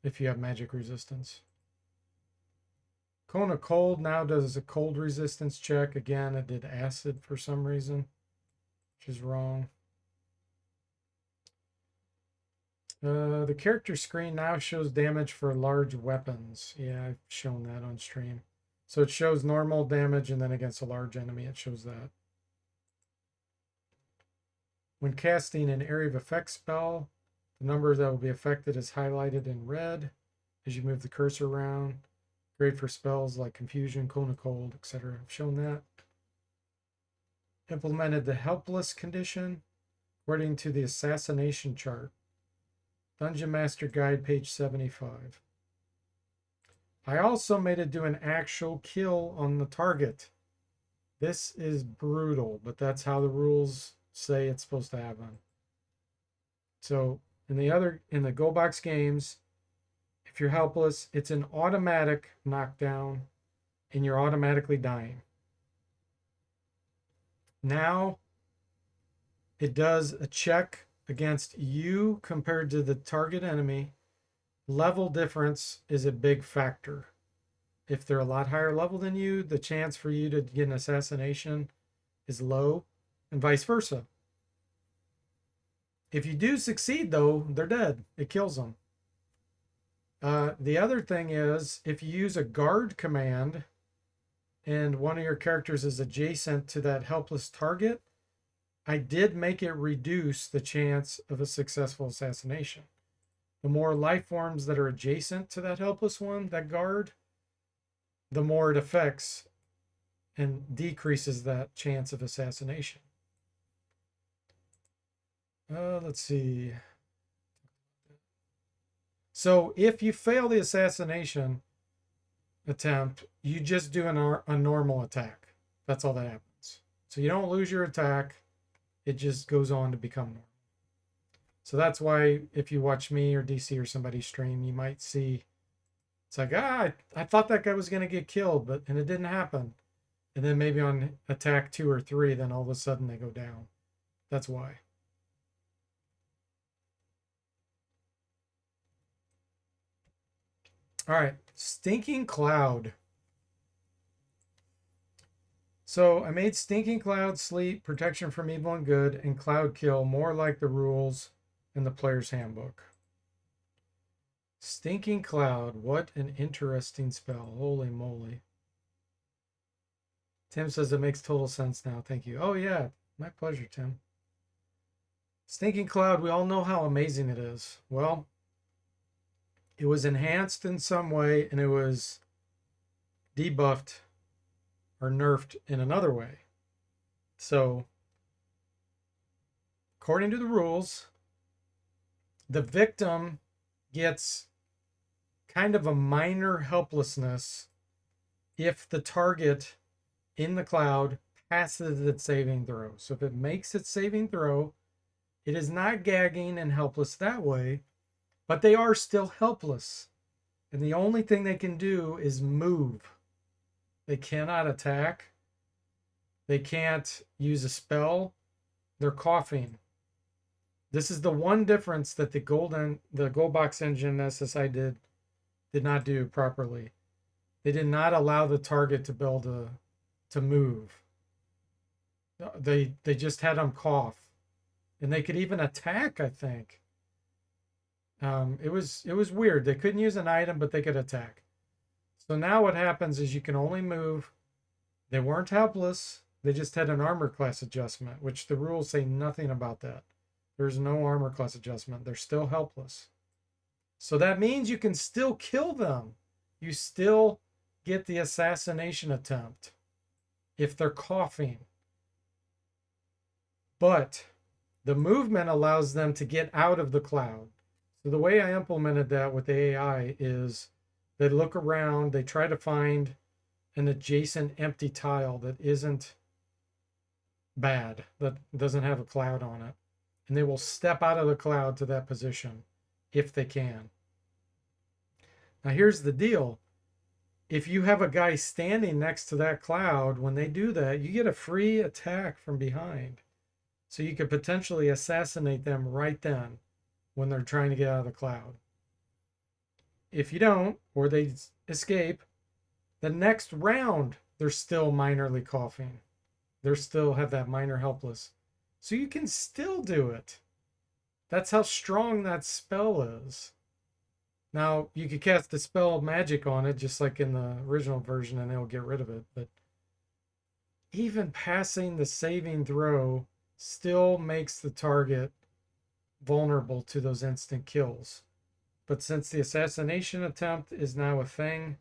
if you have magic resistance. Cone of Cold now does a cold resistance check. Again, it did acid for some reason, which is wrong. The character screen now shows damage for large weapons. Yeah, I've shown that on stream. So it shows normal damage, and then against a large enemy, it shows that. When casting an area of effect spell, the number that will be affected is highlighted in red as you move the cursor around. Great for spells like Confusion, Cone of Cold, etc. I've shown that. Implemented the Helpless condition. according to the assassination chart. Dungeon Master Guide, page 75. I also made it do an actual kill on the target. This is brutal, but that's how the rules say it's supposed to happen. So in the Goldbox games, if you're helpless, it's an automatic knockdown and you're automatically dying. Now it does a check against you compared to the target enemy. Level difference is a big factor. If they're a lot higher level than you, the chance for you to get an assassination is low, and vice versa. If you do succeed, though, they're dead. It kills them. The other thing is, if you use a guard command and one of your characters is adjacent to that helpless target, I did make it reduce the chance of a successful assassination. The more life forms that are adjacent to that helpless one, that guard, the more it affects and decreases that chance of assassination. Let's see. So if you fail the assassination attempt, you just do a normal attack. That's all that happens. So you don't lose your attack. It just goes on to become normal. So that's why if you watch me or DC or somebody stream, you might see it's like, I thought that guy was going to get killed, and it didn't happen. And then maybe on attack 2 or 3, then all of a sudden they go down. That's why. All right, Stinking Cloud. So I made Stinking Cloud, Sleep, Protection from Evil and Good, and Cloud Kill more like the rules in the player's handbook. Stinking Cloud, what an interesting spell. Holy moly. Tim says it makes total sense now. Thank you. Oh yeah, my pleasure, Tim. Stinking Cloud, we all know how amazing it is. Well, it was enhanced in some way and it was debuffed or nerfed in another way. So, according to the rules, the victim gets kind of a minor helplessness if the target in the cloud passes its saving throw. So if it makes its saving throw, it is not gagging and helpless that way, but they are still helpless. And the only thing they can do is move. They cannot attack. They can't use a spell. They're coughing. This is the one difference that the Goldbox engine SSI did not do properly. They did not allow the target to be able to move. They just had them cough. And they could even attack, I think. It was weird. They couldn't use an item, but they could attack. So now what happens is you can only move. They weren't helpless. They just had an armor class adjustment, which the rules say nothing about that. There's no armor class adjustment. They're still helpless. So that means you can still kill them. You still get the assassination attempt if they're coughing. But the movement allows them to get out of the cloud. So the way I implemented that with the AI is they look around, they try to find an adjacent empty tile that isn't bad, that doesn't have a cloud on it. And they will step out of the cloud to that position if they can. Now here's the deal. If you have a guy standing next to that cloud, when they do that, you get a free attack from behind. So you could potentially assassinate them right then when they're trying to get out of the cloud. If you don't, or they escape, the next round, they're still minorly coughing. They still have that minor helpless. So you can still do it. That's how strong that spell is. Now, you could cast the spell magic on it, just like in the original version, and it'll get rid of it. But even passing the saving throw still makes the target vulnerable to those instant kills. But since the assassination attempt is now a thing,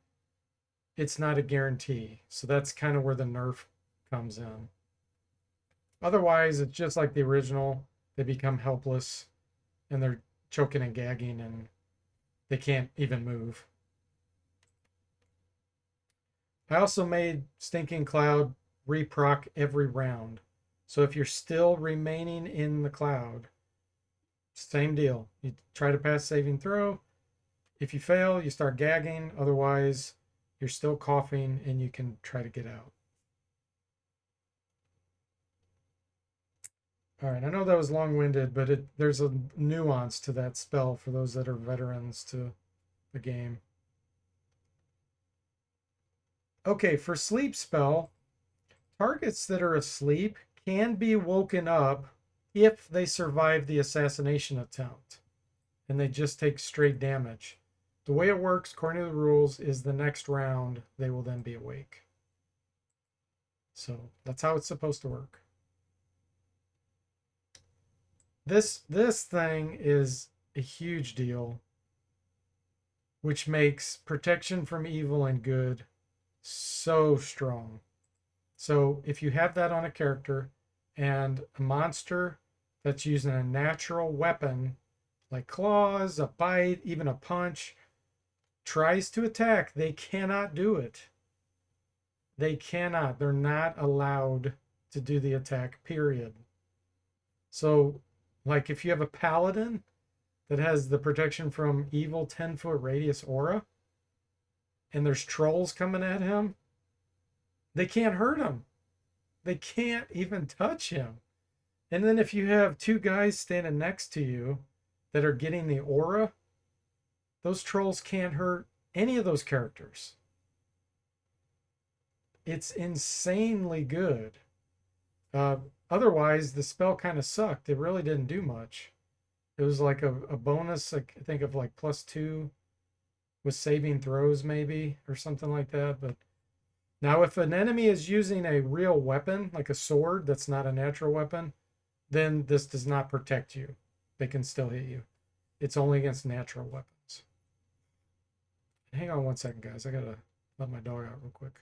it's not a guarantee. So that's kind of where the nerf comes in. Otherwise, it's just like the original. they become helpless and they're choking and gagging and they can't even move. I also made Stinking Cloud reproc every round. So if you're still remaining in the cloud, same deal. You try to pass saving throw. If you fail, you start gagging. Otherwise, you're still coughing and you can try to get out. All right, I know that was long-winded, but there's a nuance to that spell for those that are veterans to the game. Okay, for sleep spell, targets that are asleep can be woken up if they survive the assassination attempt and they just take straight damage. The way it works, according to the rules, is the next round they will then be awake. So that's how it's supposed to work. This thing is a huge deal, which makes protection from evil and good so strong. So if you have that on a character and a monster that's using a natural weapon like claws, a bite, even a punch, tries to attack, they cannot do it. They cannot. They're not allowed to do the attack, period. So, like if you have a paladin that has the protection from evil 10-foot radius aura and there's trolls coming at him, they can't hurt him. They can't even touch him. And then if you have two guys standing next to you that are getting the aura, those trolls can't hurt any of those characters. It's insanely good. Otherwise, the spell kind of sucked. It really didn't do much. It was like a bonus, like, I think of like +2 with saving throws, maybe, or something like that. But now, if an enemy is using a real weapon, like a sword that's not a natural weapon, then this does not protect you. They can still hit you. It's only against natural weapons. Hang on one second, guys. I gotta let my dog out real quick.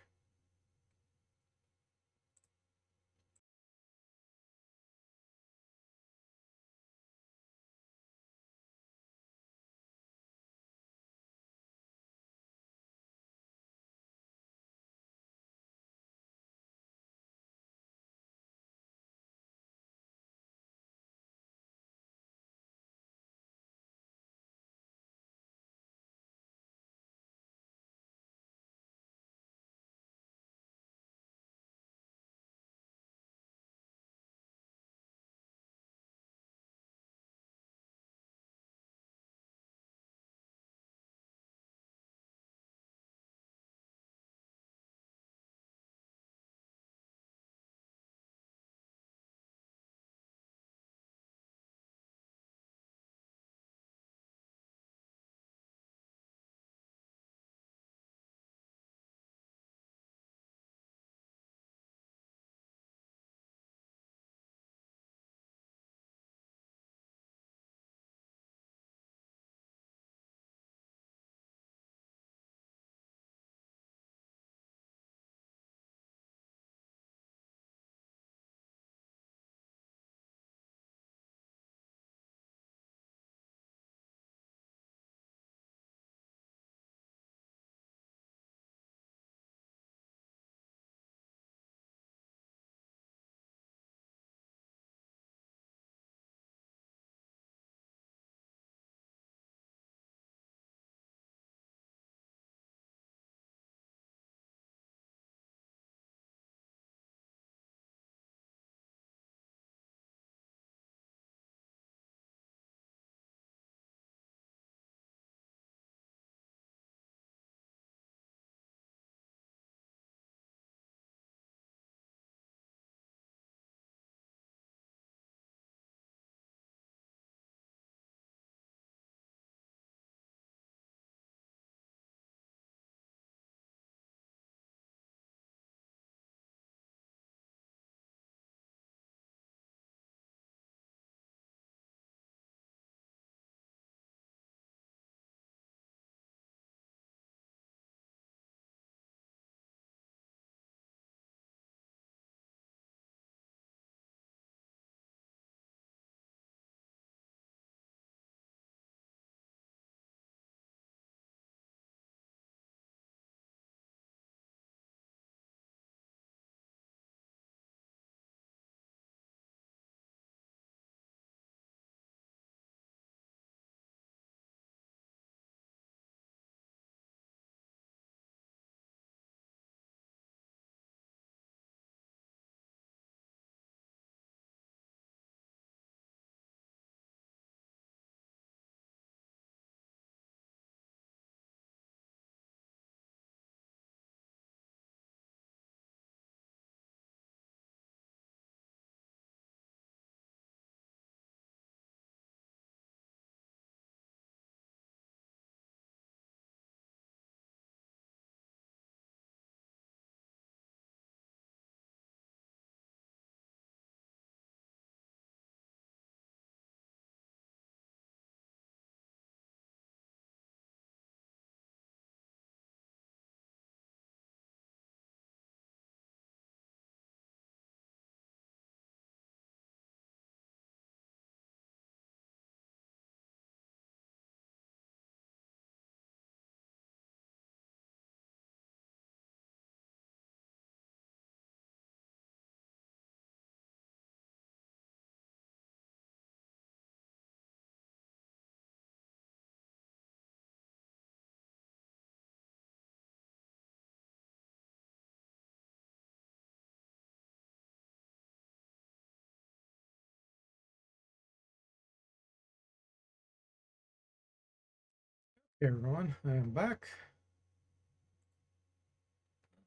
Hey everyone, I am back.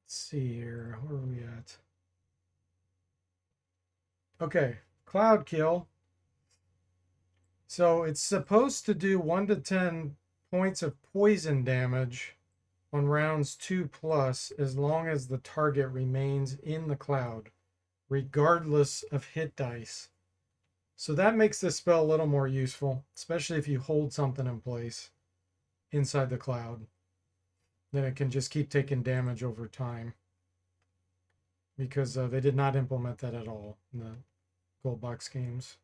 Let's see here, where are we at? Okay, Cloud Kill. So it's supposed to do 1 to 10 points of poison damage on rounds 2+ as long as the target remains in the cloud, regardless of hit dice. So that makes this spell a little more useful, especially if you hold something in place inside the cloud. Then it can just keep taking damage over time. Because they did not implement that at all in the Goldbox games.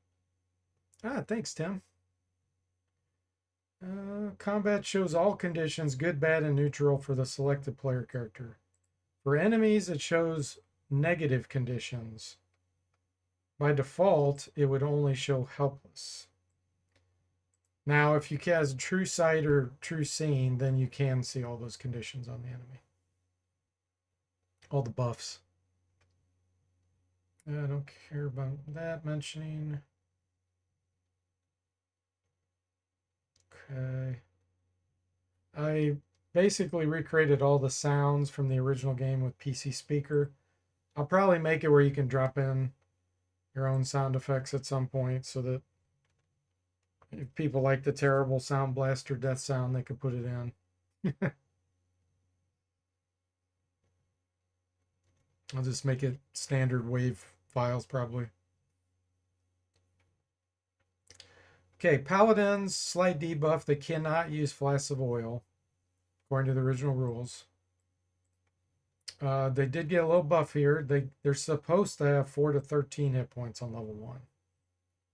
Thanks, Tim. Combat shows all conditions, good, bad, and neutral for the selected player character. For enemies, it shows negative conditions. By default, it would only show helpless. Now, if you cast True Sight or True Seeing, then you can see all those conditions on the enemy. All the buffs. I don't care about that mentioning. Okay. I basically recreated all the sounds from the original game with PC Speaker. I'll probably make it where you can drop in your own sound effects at some point so that if people like the terrible sound blast or death sound, they could put it in. I'll just make it standard wave files probably. Okay, paladins, slight debuff. They cannot use flasks of oil, according to the original rules. They did get a little buff here. They're supposed to have 4 to 13 hit points on level 1,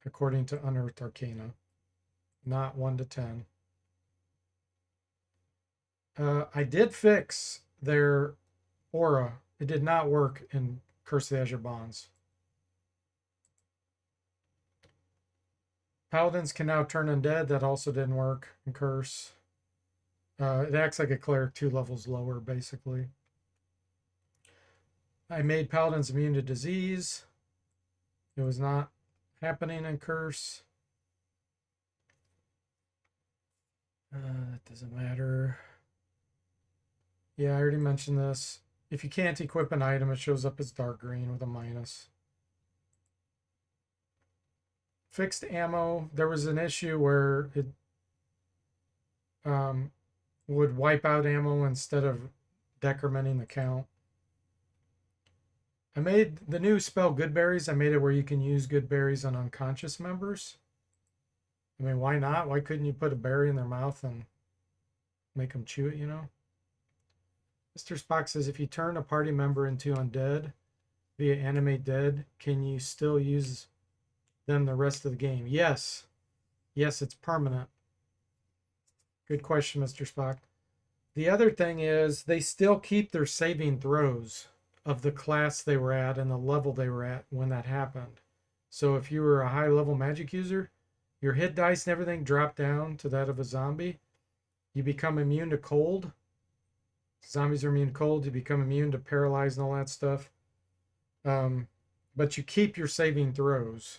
according to Unearthed Arcana, not 1 to 10. I did fix their aura. It did not work in Curse of the Azure Bonds. Paladins can now turn undead. That also didn't work in Curse. It acts like a cleric 2 levels lower, basically. I made Paladins immune to disease. It was not happening in Curse. That doesn't matter. Yeah, I already mentioned this. If you can't equip an item, it shows up as dark green with a minus. Fixed ammo. There was an issue where it would wipe out ammo instead of decrementing the count. I made the new spell Good Berries. I made it where you can use Good Berries on unconscious members. I mean, why not? Why couldn't you put a berry in their mouth and make them chew it, you know? Mr. Spock says, if you turn a party member into undead via animate dead, can you still use them the rest of the game? Yes. Yes, it's permanent. Good question, Mr. Spock. The other thing is they still keep their saving throws of the class they were at and the level they were at when that happened. So if you were a high level magic user, your hit dice and everything drop down to that of a zombie. You become immune to cold. Zombies are immune to cold. You become immune to paralyzed and all that stuff. But you keep your saving throws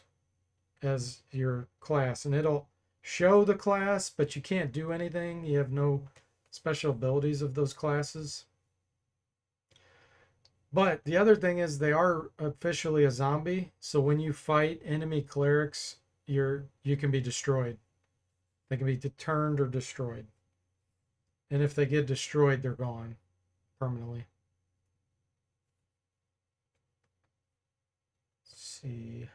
as your class, and it'll show the class, but you can't do anything. You have no special abilities of those classes. But the other thing is they are officially a zombie, so when you fight enemy clerics, you can be destroyed. They can be turned or destroyed. And if they get destroyed, they're gone permanently. Let's see.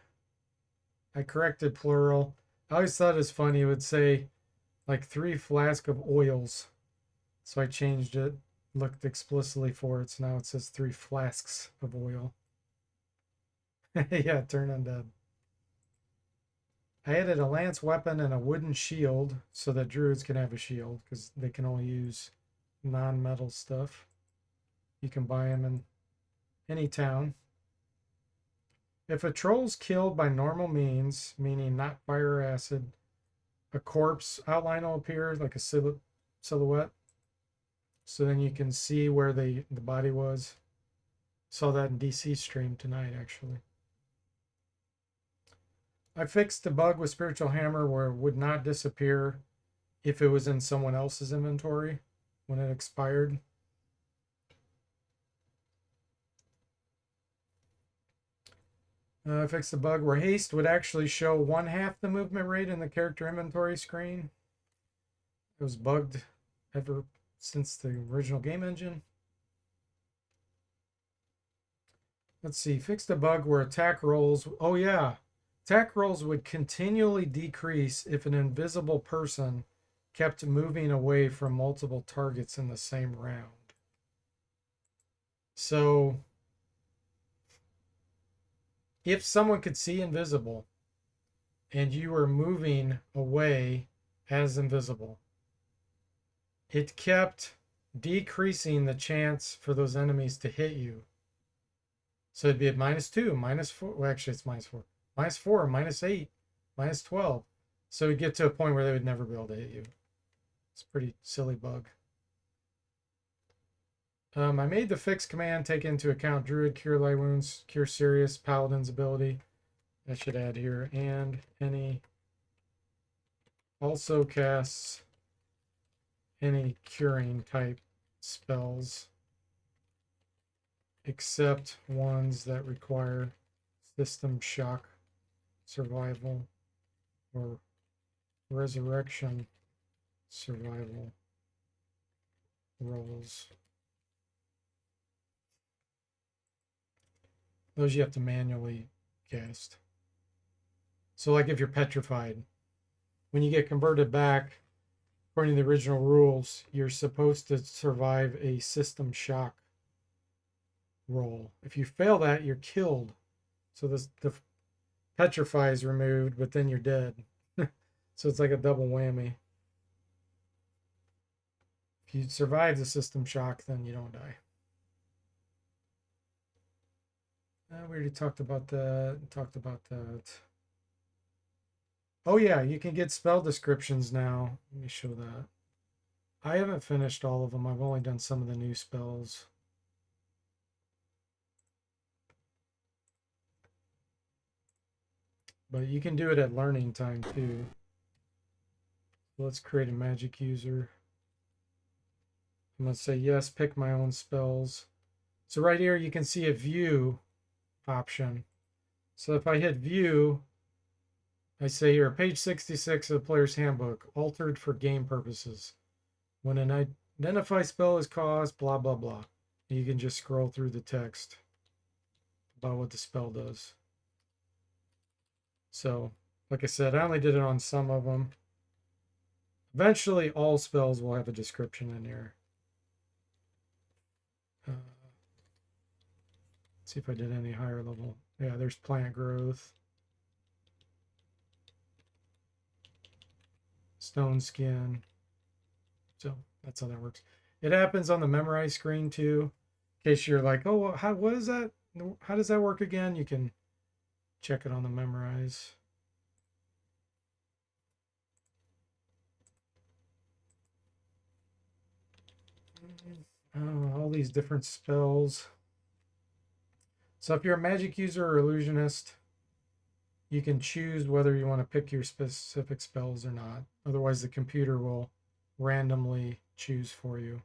I corrected plural. I always thought it was funny. It would say like 3 flasks of oils. So I changed it, looked explicitly for it. So now it says 3 flasks of oil. Yeah, turn undead. I added a lance weapon and a wooden shield so that druids can have a shield because they can only use non-metal stuff. You can buy them in any town. If a troll's killed by normal means, meaning not fire or acid, a corpse outline will appear like a silhouette. So then you can see where the body was. Saw that in DC stream tonight, actually. I fixed the bug with Spiritual Hammer where it would not disappear if it was in someone else's inventory when it expired. Fix the bug where haste would actually show 1/2 the movement rate in the character inventory screen. It was bugged ever since the original game engine. Let's see, fix the bug where attack rolls. Oh yeah, attack rolls would continually decrease if an invisible person kept moving away from multiple targets in the same round. So if someone could see invisible and you were moving away as invisible, it kept decreasing the chance for those enemies to hit you. So it'd be at -2, -4. Well, actually, it's -4, -4, -8, -12. So it'd get to a point where they would never be able to hit you. It's a pretty silly bug. I made the fix command take into account Druid, Cure Light Wounds, Cure Serious, Paladin's ability. I should add here, and any also casts any curing type spells except ones that require system shock, survival, or resurrection survival rolls. Those you have to manually cast. So like if you're petrified, when you get converted back, according to the original rules, you're supposed to survive a system shock roll. If you fail that, you're killed. So the petrify is removed, but then you're dead. So it's like a double whammy. If you survive the system shock, then you don't die. We already talked about that. Oh yeah, you can get spell descriptions now. Let me show that. I haven't finished all of them. I've only done some of the new spells. But you can do it at learning time too. Let's create a magic user. I'm going to say yes, pick my own spells. So right here you can see a view option. So if I hit view, I say here, page 66 of the player's handbook, altered for game purposes. When an identify spell is caused, blah, blah, blah. And you can just scroll through the text about what the spell does. So, like I said, I only did it on some of them. Eventually, all spells will have a description in here. Let's see if I did any higher level. Yeah, there's plant growth. Stone skin. So that's how that works. It happens on the memorize screen too. In case you're like, oh, what is that? How does that work again? You can check it on the memorize. Oh, all these different spells. So if you're a magic user or illusionist, you can choose whether you want to pick your specific spells or not. Otherwise, the computer will randomly choose for you.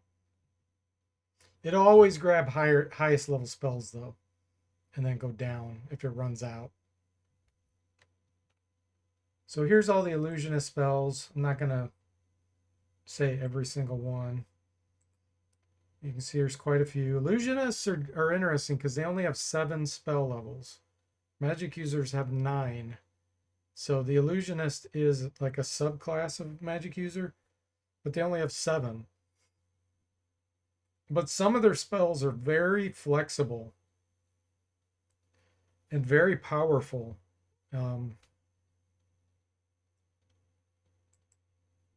It'll always grab highest level spells though, and then go down if it runs out. So here's all the illusionist spells. I'm not going to say every single one. You can see there's quite a few. Illusionists are interesting because they only have 7 spell levels. Magic users have 9. So the illusionist is like a subclass of magic user, but they only have 7. But some of their spells are very flexible and very powerful.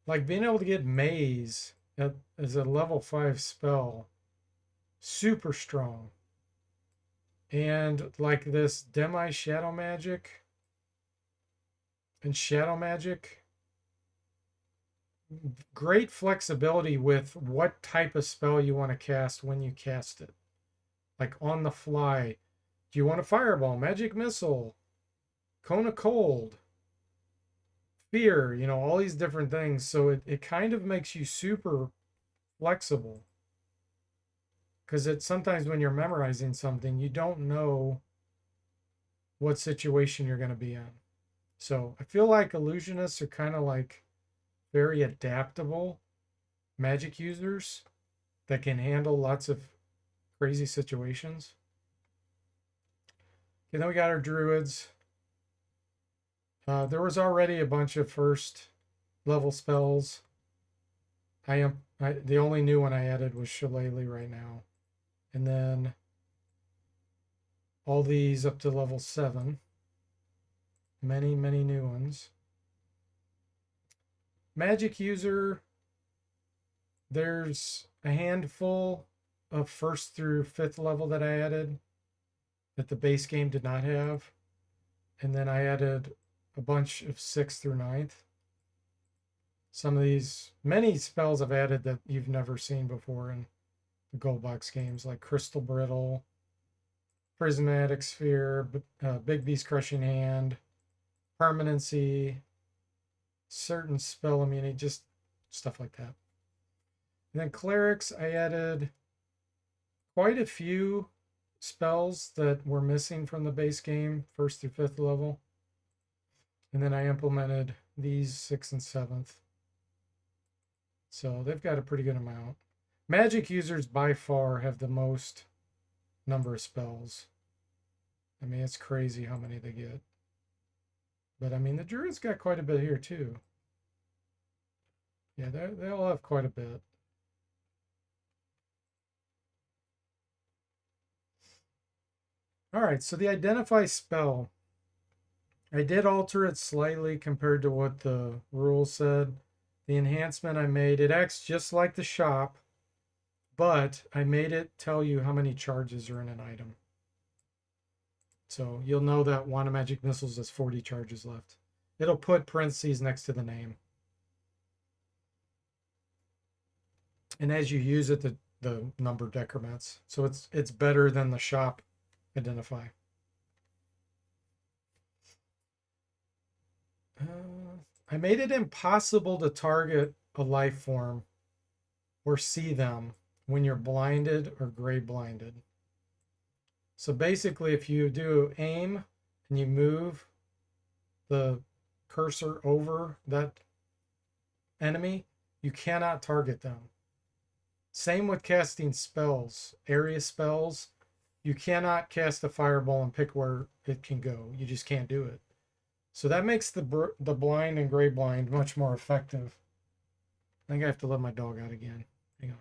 Like being able to get maze as a level 5 spell, super strong. And like this demi shadow magic and shadow magic, great flexibility with what type of spell you want to cast when you cast it. Like on the fly, do you want a fireball, magic missile, cone of cold, fear, you know, all these different things. So it kind of makes you super flexible because it sometimes when you're memorizing something, you don't know what situation you're going to be in. So I feel like illusionists are kind of like very adaptable magic users that can handle lots of crazy situations. Okay, then we got our druids. There was already a bunch of first level spells. The only new one I added was Shillelagh right now. And then all these up to level 7. Many, many new ones. Magic user, there's a handful of first through 5th level that I added that the base game did not have. And then I added a bunch of 6th through 9th. Some of these, many spells I've added that you've never seen before in the Goldbox games, like Crystal Brittle, Prismatic Sphere, Big Beast Crushing Hand, Permanency, certain spell immunity, just stuff like that. And then Clerics, I added quite a few spells that were missing from the base game, 1st through 5th level. And then I implemented these 6th and 7th. So they've got a pretty good amount. Magic users by far have the most number of spells. I mean, it's crazy how many they get. But I mean, the druids got quite a bit here too. Yeah, they all have quite a bit. All right, so the identify spell. I did alter it slightly compared to what the rules said. The enhancement I made, it acts just like the shop, but I made it tell you how many charges are in an item. So you'll know that Wand of Magic Missiles has 40 charges left. It'll put parentheses next to the name. And as you use it, the number decrements. So it's better than the shop identify. I made it impossible to target a life form or see them when you're blinded or gray blinded. So basically, if you do aim and you move the cursor over that enemy, you cannot target them. Same with casting spells, area spells. You cannot cast a fireball and pick where it can go. You just can't do it. So that makes the blind and gray blind much more effective. I think I have to let my dog out again. Hang on.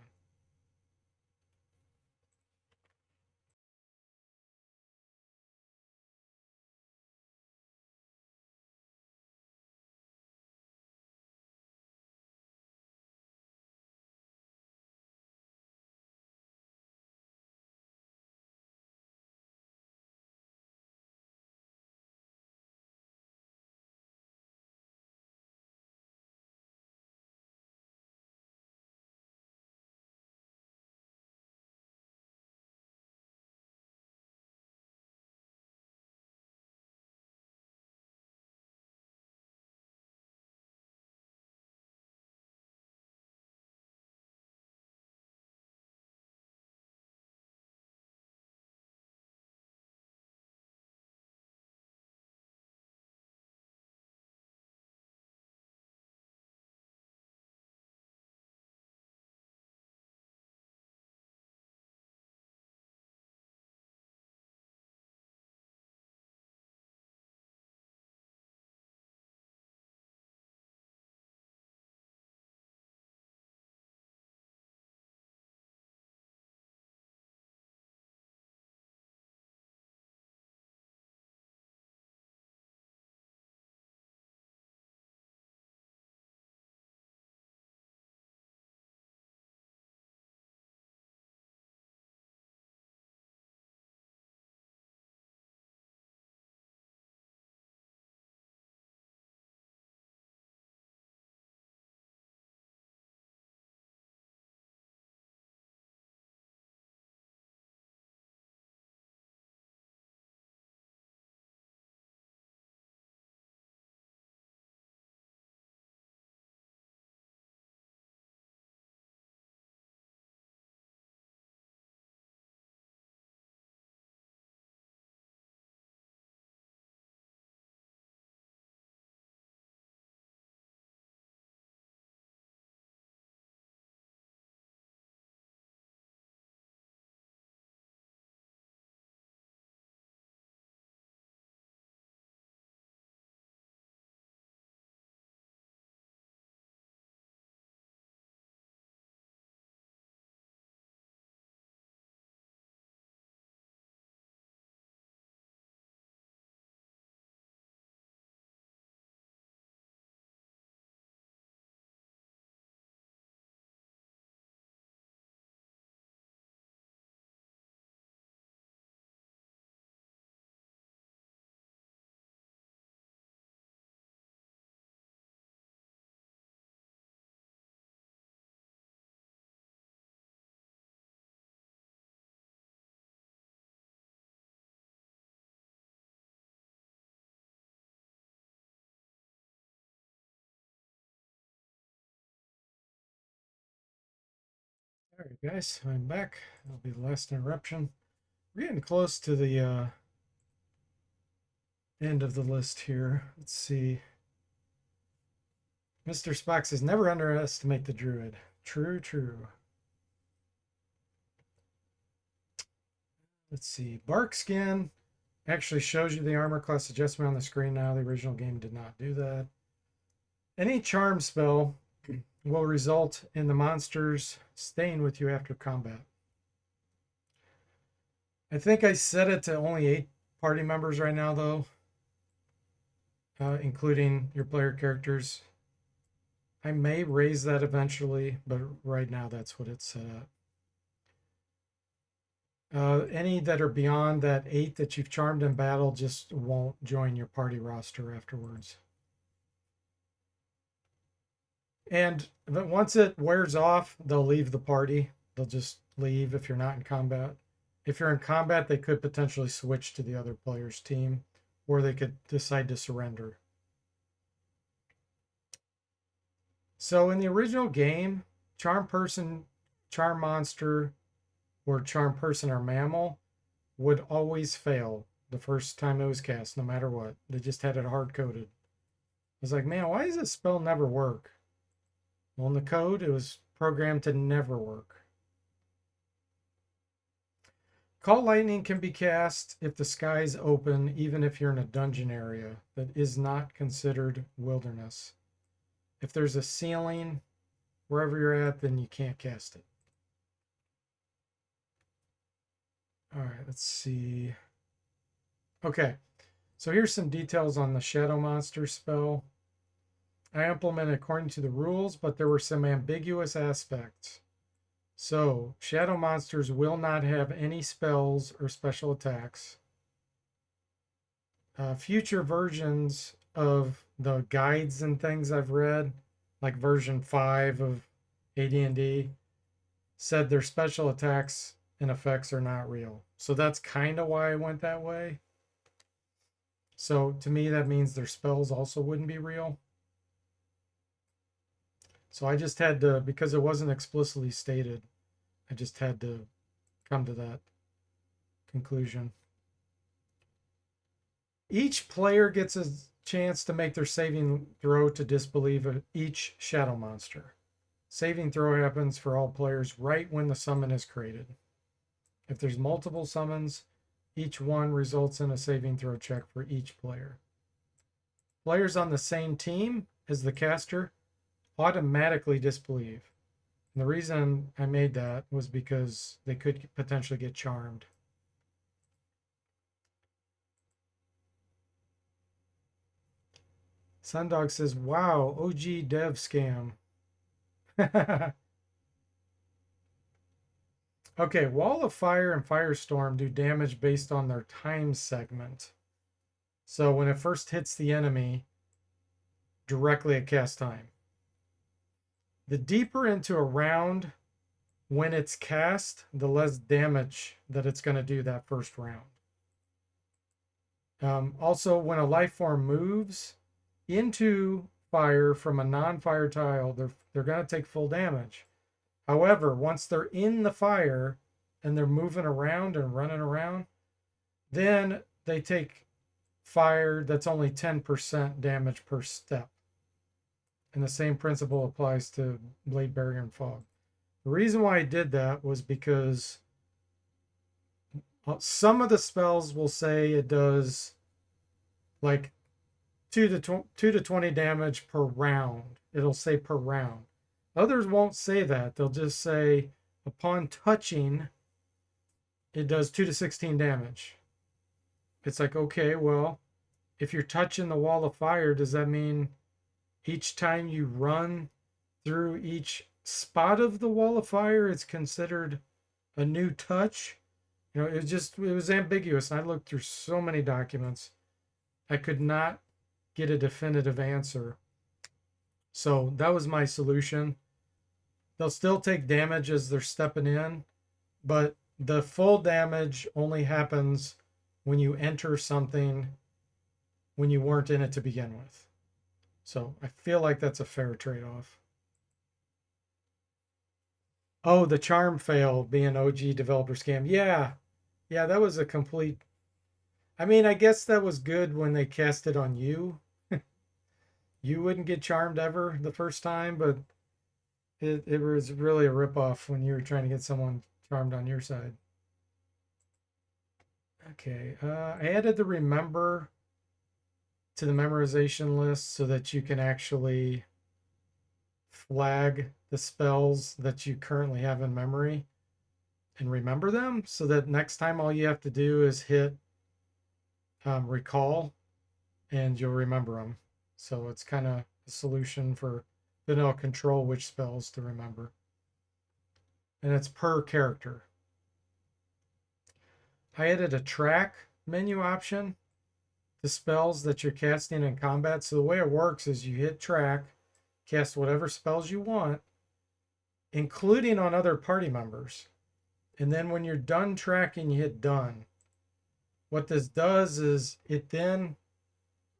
All right, guys, I'm back. That'll be the last interruption. We're getting close to the end of the list here. Let's see. Mr. Spock says, never underestimate the druid. True, true. Let's see. Bark skin actually shows you the armor class adjustment on the screen now. The original game did not do that. Any charm spell will result in the monsters staying with you after combat. I think I set it to only 8 party members right now, though, including your player characters. I may raise that eventually, but right now that's what it's set at. Any that are beyond that 8 that you've charmed in battle just won't join your party roster afterwards. And once it wears off, they'll leave the party. They'll just leave if you're not in combat. If you're in combat, they could potentially switch to the other player's team, or they could decide to surrender. So in the original game, Charm Person, Charm Monster, or Charm Person or Mammal would always fail the first time it was cast, no matter what. They just had it hard-coded. I was like, man, why does this spell never work? Well, in the code, it was programmed to never work. Call Lightning can be cast if the sky is open, even if you're in a dungeon area that is not considered wilderness. If there's a ceiling wherever you're at, then you can't cast it. All right, let's see. Okay, so here's some details on the Shadow Monster spell. I implemented according to the rules, but there were some ambiguous aspects. So, Shadow Monsters will not have any spells or special attacks. Future versions of the guides and things I've read, like version 5 of AD&D, said their special attacks and effects are not real. So that's kind of why I went that way. So to me, that means their spells also wouldn't be real. So I just had to, because it wasn't explicitly stated, I just had to come to that conclusion. Each player gets a chance to make their saving throw to disbelieve each shadow monster. Saving throw happens for all players right when the summon is created. If there's multiple summons, each one results in a saving throw check for each player. Players on the same team as the caster automatically disbelieve. And the reason I made that was because they could potentially get charmed. Sundog says, wow, OG dev scam. Okay, Wall of Fire and Firestorm do damage based on their time segment. So when it first hits the enemy, directly at cast time. The deeper into a round when it's cast, the less damage that it's going to do that first round. Also, when a life form moves into fire from a non-fire tile, they're going to take full damage. However, once they're in the fire and they're moving around and running around, then they take fire that's only 10% damage per step. And the same principle applies to Blade Barrier and Fog. The reason why I did that was because some of the spells will say it does like 2 to 20 damage per round. It'll say per round. Others won't say that. They'll just say upon touching, it does 2 to 16 damage. It's like, okay, well, if you're touching the wall of fire, does that mean each time you run through each spot of the wall of fire, it's considered a new touch? You know, it was ambiguous. I looked through so many documents. I could not get a definitive answer. So that was my solution. They'll still take damage as they're stepping in, but the full damage only happens when you enter something when you weren't in it to begin with. So I feel like that's a fair trade-off. Oh, the charm fail being OG developer scam. Yeah. Yeah, that was a complete. I mean, I guess that was good when they cast it on you. You wouldn't get charmed ever the first time, but it was really a ripoff when you were trying to get someone charmed on your side. Okay, I added the remember to the memorization list so that you can actually flag the spells that you currently have in memory and remember them so that next time all you have to do is hit recall and you'll remember them. So it's kind of a solution for then it'll control which spells to remember. And it's per character. I added a track menu option to spells that you're casting in combat. So the way it works is you hit track, cast whatever spells you want, including on other party members. And then when you're done tracking, you hit done. What this does is it then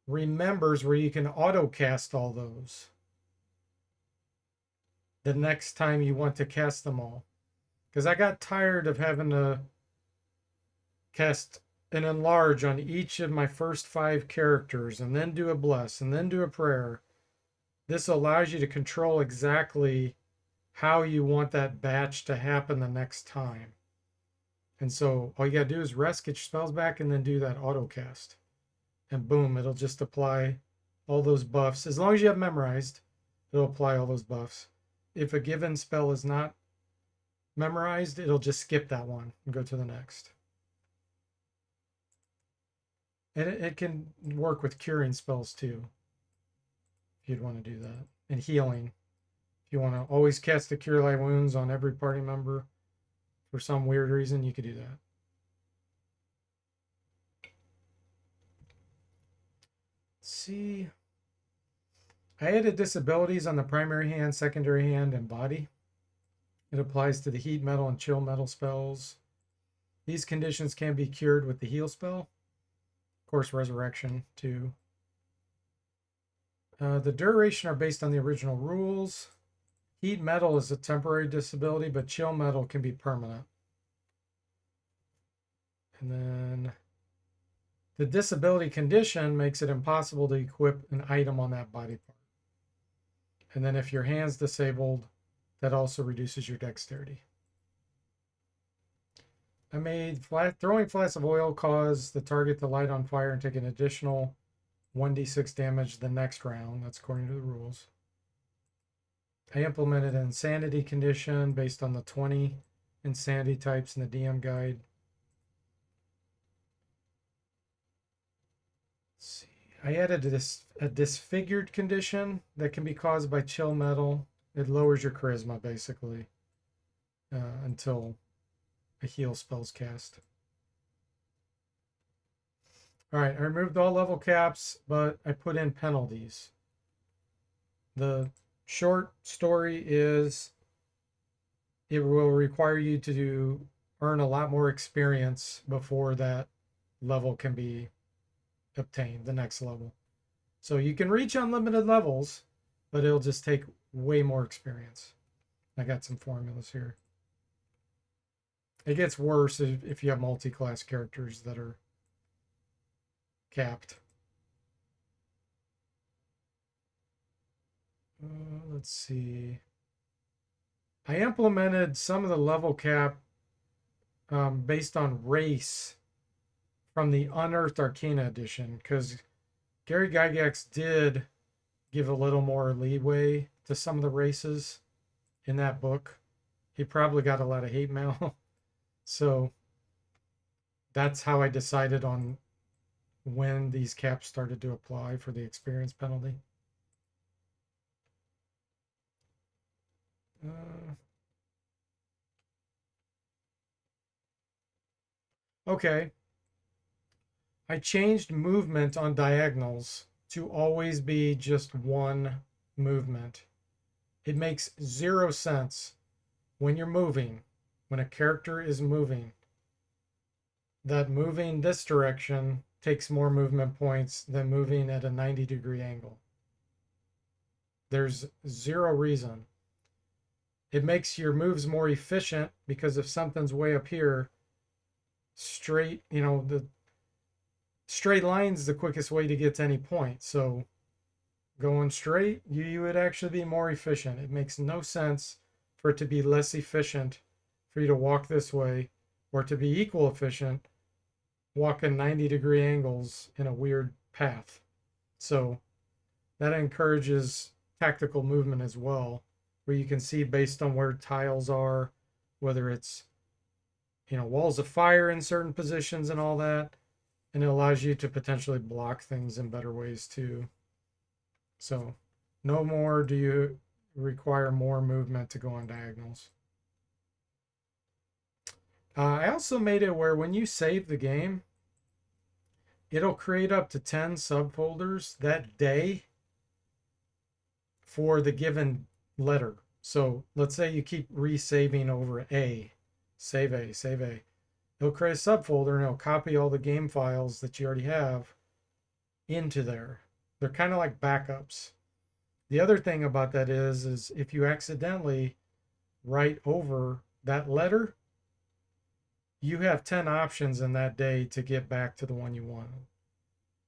remembers where you can auto cast all those the next time you want to cast them all. Because I got tired of having to cast an enlarge on each of my first 5 characters and then do a bless and then do a prayer. This allows you to control exactly how you want that batch to happen the next time. And so all you got to do is rest, get your spells back, and then do that auto cast. And boom, it'll just apply all those buffs. As long as you have memorized, it'll apply all those buffs. If a given spell is not memorized, it'll just skip that one and go to the next. And it can work with curing spells too, if you'd want to do that. And healing. If you want to always cast the Cure Light Wounds on every party member for some weird reason, you could do that. Let's see. I added disabilities on the primary hand, secondary hand, and body. It applies to the heat metal and chill metal spells. These conditions can be cured with the heal spell. Of course, resurrection too. The duration are based on the original rules. Heat metal is a temporary disability, but chill metal can be permanent. And then the disability condition makes it impossible to equip an item on that body part. And then if your hand's disabled, that also reduces your dexterity. I made throwing flats of oil cause the target to light on fire and take an additional 1d6 damage the next round. That's according to the rules. I implemented an insanity condition based on the 20 insanity types in the DM guide. Let's see. I added a disfigured condition that can be caused by chill metal. It lowers your charisma basically until a heal spell's cast. All right, I removed all level caps, but I put in penalties. The short story is it will require you to earn a lot more experience before that level can be obtained, the next level. So you can reach unlimited levels, but it'll just take way more experience. I got some formulas here. It gets worse if you have multi-class characters that are capped. Let's see. I implemented some of the level cap based on race from the Unearthed Arcana edition because Gary Gygax did give a little more leeway to some of the races in that book. He probably got a lot of hate mail. So that's how I decided on when these caps started to apply for the experience penalty. Okay. I changed movement on diagonals to always be just one movement. It makes 0 sense when you're moving, when a character is moving, that moving this direction takes more movement points than moving at a 90-degree angle. There's 0 reason. it makes your moves more efficient, because if something's way up here, straight, the straight line's the quickest way to get to any point. So going straight, you would actually be more efficient. It makes no sense for it to be less efficient for you to walk this way, or to be equal efficient walking 90-degree angles in a weird path. So that encourages tactical movement as well, where you can see based on where tiles are, whether it's walls of fire in certain positions and all that, and it allows you to potentially block things in better ways too. So no more do you require more movement to go on diagonals. I also made it where when you save the game, it'll create up to 10 subfolders that day for the given letter. So let's say you keep resaving over A, save A, save A. It'll create a subfolder and it'll copy all the game files that you already have into there. They're kind of like backups. The other thing about that is if you accidentally write over that letter, you have 10 options in that day to get back to the one you want.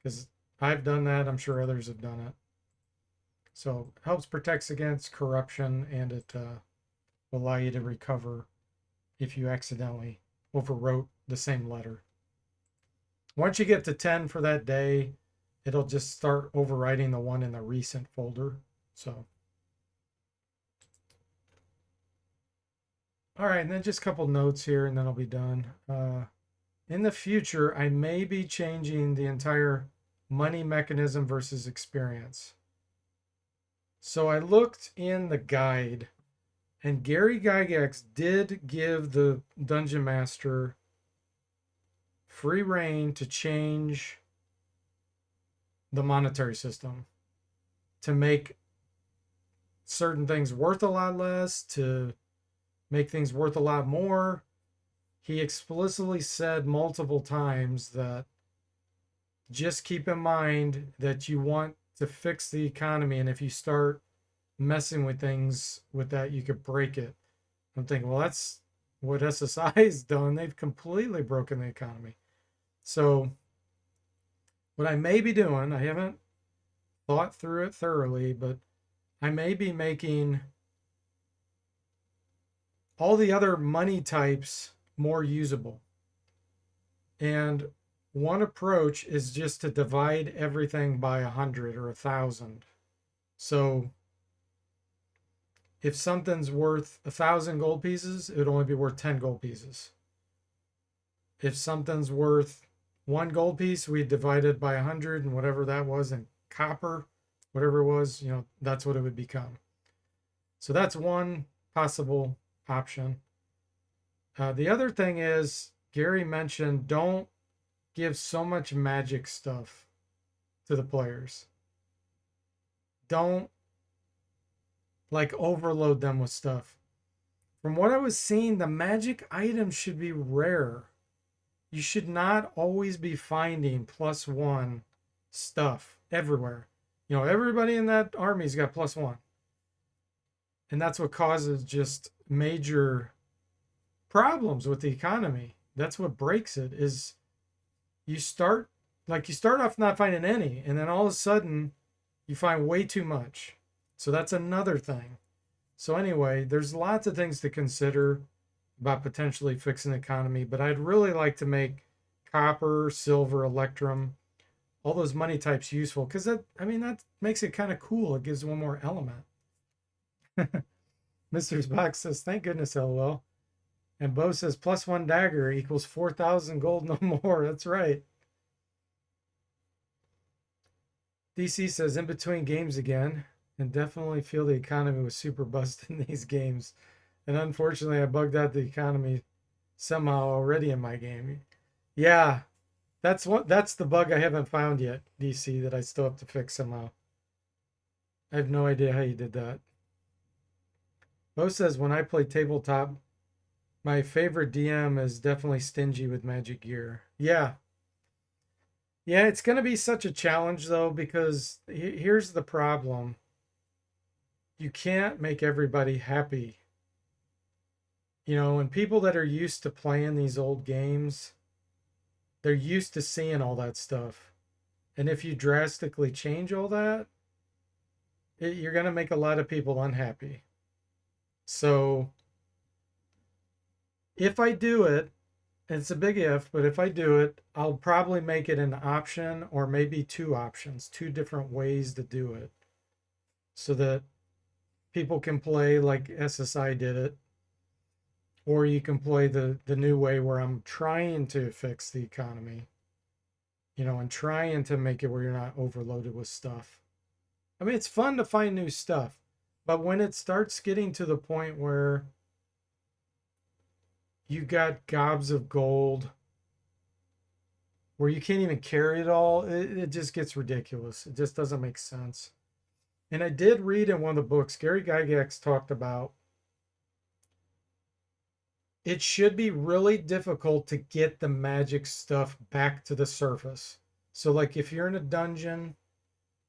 Because I've done that. I'm sure others have done it. So it helps protects against corruption, and it will allow you to recover if you accidentally overwrote the same letter. Once you get to 10 for that day, it'll just start overwriting the one in the recent folder. So, all right, and then just a couple notes here, and then I'll be done. In the future, I may be changing the entire money mechanism versus experience. So I looked in the guide, and Gary Gygax did give the Dungeon Master free reign to change the monetary system to make certain things worth a lot less, to make things worth a lot more. He explicitly said multiple times that just keep in mind that you want to fix the economy, and if you start messing with things with that, you could break it. I'm thinking, well, that's what SSI has done. They've completely broken the economy. So what I may be doing, I haven't thought through it thoroughly, but I may be making all the other money types more usable. And one approach is just to divide everything by 100 or 1,000. So if something's worth 1,000 gold pieces, it would only be worth 10 gold pieces. If something's worth 1 gold piece, we divide it by 100, and whatever that was in copper, whatever it was, that's what it would become. So that's one possible option. The other thing is, Gary mentioned, don't give so much magic stuff to the players. Don't overload them with stuff. From what I was seeing, the magic items should be rare. You should not always be finding +1 stuff everywhere. Everybody in that army's got +1. And that's what causes just major problems with the economy. That's what breaks it, is you start off not finding any, and then all of a sudden you find way too much. So that's another thing. So anyway, there's lots of things to consider about potentially fixing the economy, but I'd really like to make copper, silver, electrum, all those money types useful, because that makes it kind of cool. It gives one more element. Mr. Box says, thank goodness, LOL. And Bo says, +1 dagger equals 4,000 gold, no more. That's right. DC says, in between games again, and definitely feel the economy was super busted in these games. And unfortunately, I bugged out the economy somehow already in my game. Yeah, that's the bug I haven't found yet, DC, that I still have to fix somehow. I have no idea how you did that. Bo says, when I play tabletop, my favorite DM is definitely stingy with magic gear. Yeah. Yeah, it's going to be such a challenge, though, because here's the problem. You can't make everybody happy You know, and people that are used to playing these old games, they're used to seeing all that stuff. And if you drastically change all that, you're going to make a lot of people unhappy. So if I do it, and it's a big if, but if I do it, I'll probably make it an option or maybe two options, two different ways to do it so that people can play like SSI did it, or you can play the new way where I'm trying to fix the economy, you know, and trying to make it where you're not overloaded with stuff. I mean, it's fun to find new stuff, but when it starts getting to the point where you got gobs of gold where you can't even carry it all, it just gets ridiculous. It just doesn't make sense. And I did read in one of the books, Gary Gygax talked about it should be really difficult to get the magic stuff back to the surface. So, like if you're in a dungeon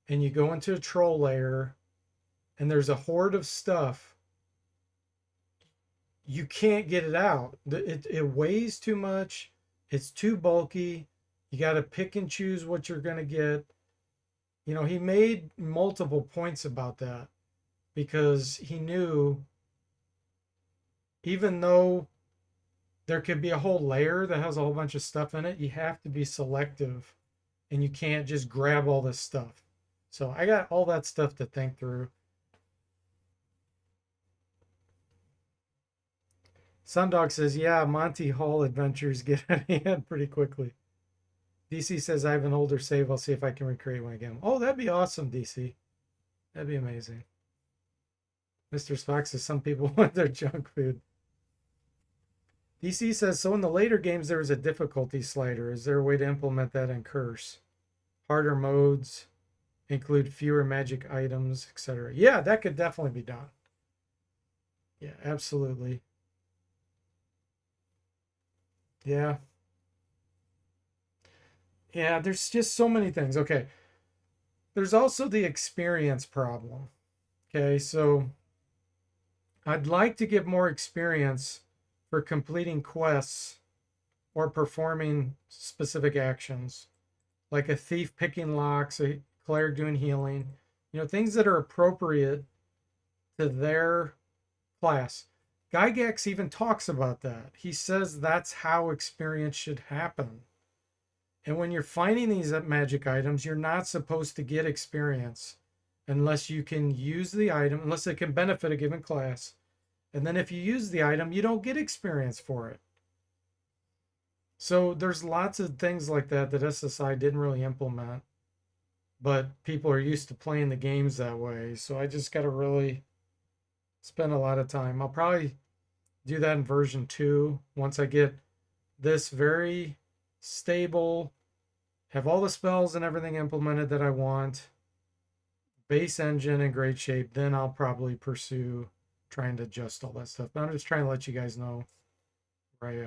and you go into a troll lair and there's a horde of stuff, you can't get it out. It weighs too much, it's too bulky. You got to pick and choose what you're going to get. You know, he made multiple points about that because he knew even though there could be a whole layer that has a whole bunch of stuff in it, you have to be selective and you can't just grab all this stuff. So I got all that stuff to think through. Sundog says, yeah, Monty Hall adventures get out of hand pretty quickly. DC says, I have an older save. I'll see if I can recreate one again. Oh, that'd be awesome, DC. That'd be amazing. Mr. Spock says, some people want their junk food. DC says, so in the later games, there was a difficulty slider. Is there a way to implement that in Curse? Harder modes, include fewer magic items, etc. Yeah, that could definitely be done. Yeah, absolutely. Yeah. Yeah, there's just so many things. Okay. There's also the experience problem. Okay, so I'd like to give more experience for completing quests or performing specific actions, like a thief picking locks, a cleric doing healing, you know, things that are appropriate to their class. Gygax even talks about that. He says that's how experience should happen. And when you're finding these magic items, you're not supposed to get experience unless you can use the item, unless it can benefit a given class. And then if you use the item, you don't get experience for it. So there's lots of things like that that SSI didn't really implement, but people are used to playing the games that way. So I just got to really spend a lot of time. I'll probably do that in version 2 once I get this very stable, have all the spells and everything implemented that I want, base engine in great shape. Then I'll probably pursue trying to adjust all that stuff. But I'm just trying to let you guys know what I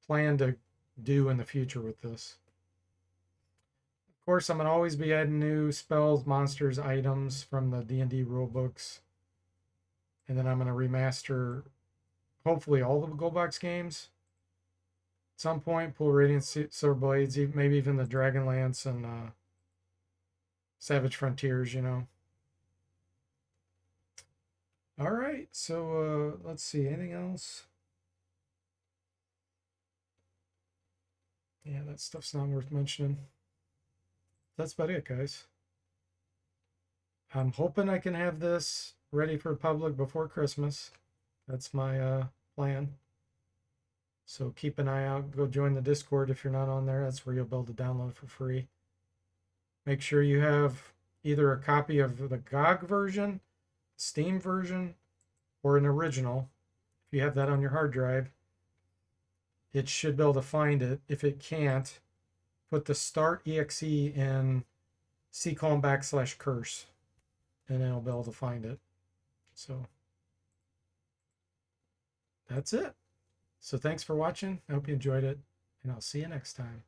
plan to do in the future with this. Of course, I'm going to always be adding new spells, monsters, items from the D&D rulebooks. And then I'm going to remaster, hopefully, all the Goldbox games. At some point, pull Radiant Sword Blades, maybe even the Dragonlance and Savage Frontiers, you know. All right, so let's see, anything else? Yeah, that stuff's not worth mentioning. That's about it, guys. I'm hoping I can have this ready for public before Christmas. That's my plan. So keep an eye out. Go join the Discord if you're not on there. That's where you'll be able to download for free. Make sure you have either a copy of the GOG version, Steam version, or an original. If you have that on your hard drive, it should be able to find it. If it can't, put the start exe in /curse, and it'll be able to find it. So that's it. So thanks for watching. I hope you enjoyed it, and I'll see you next time.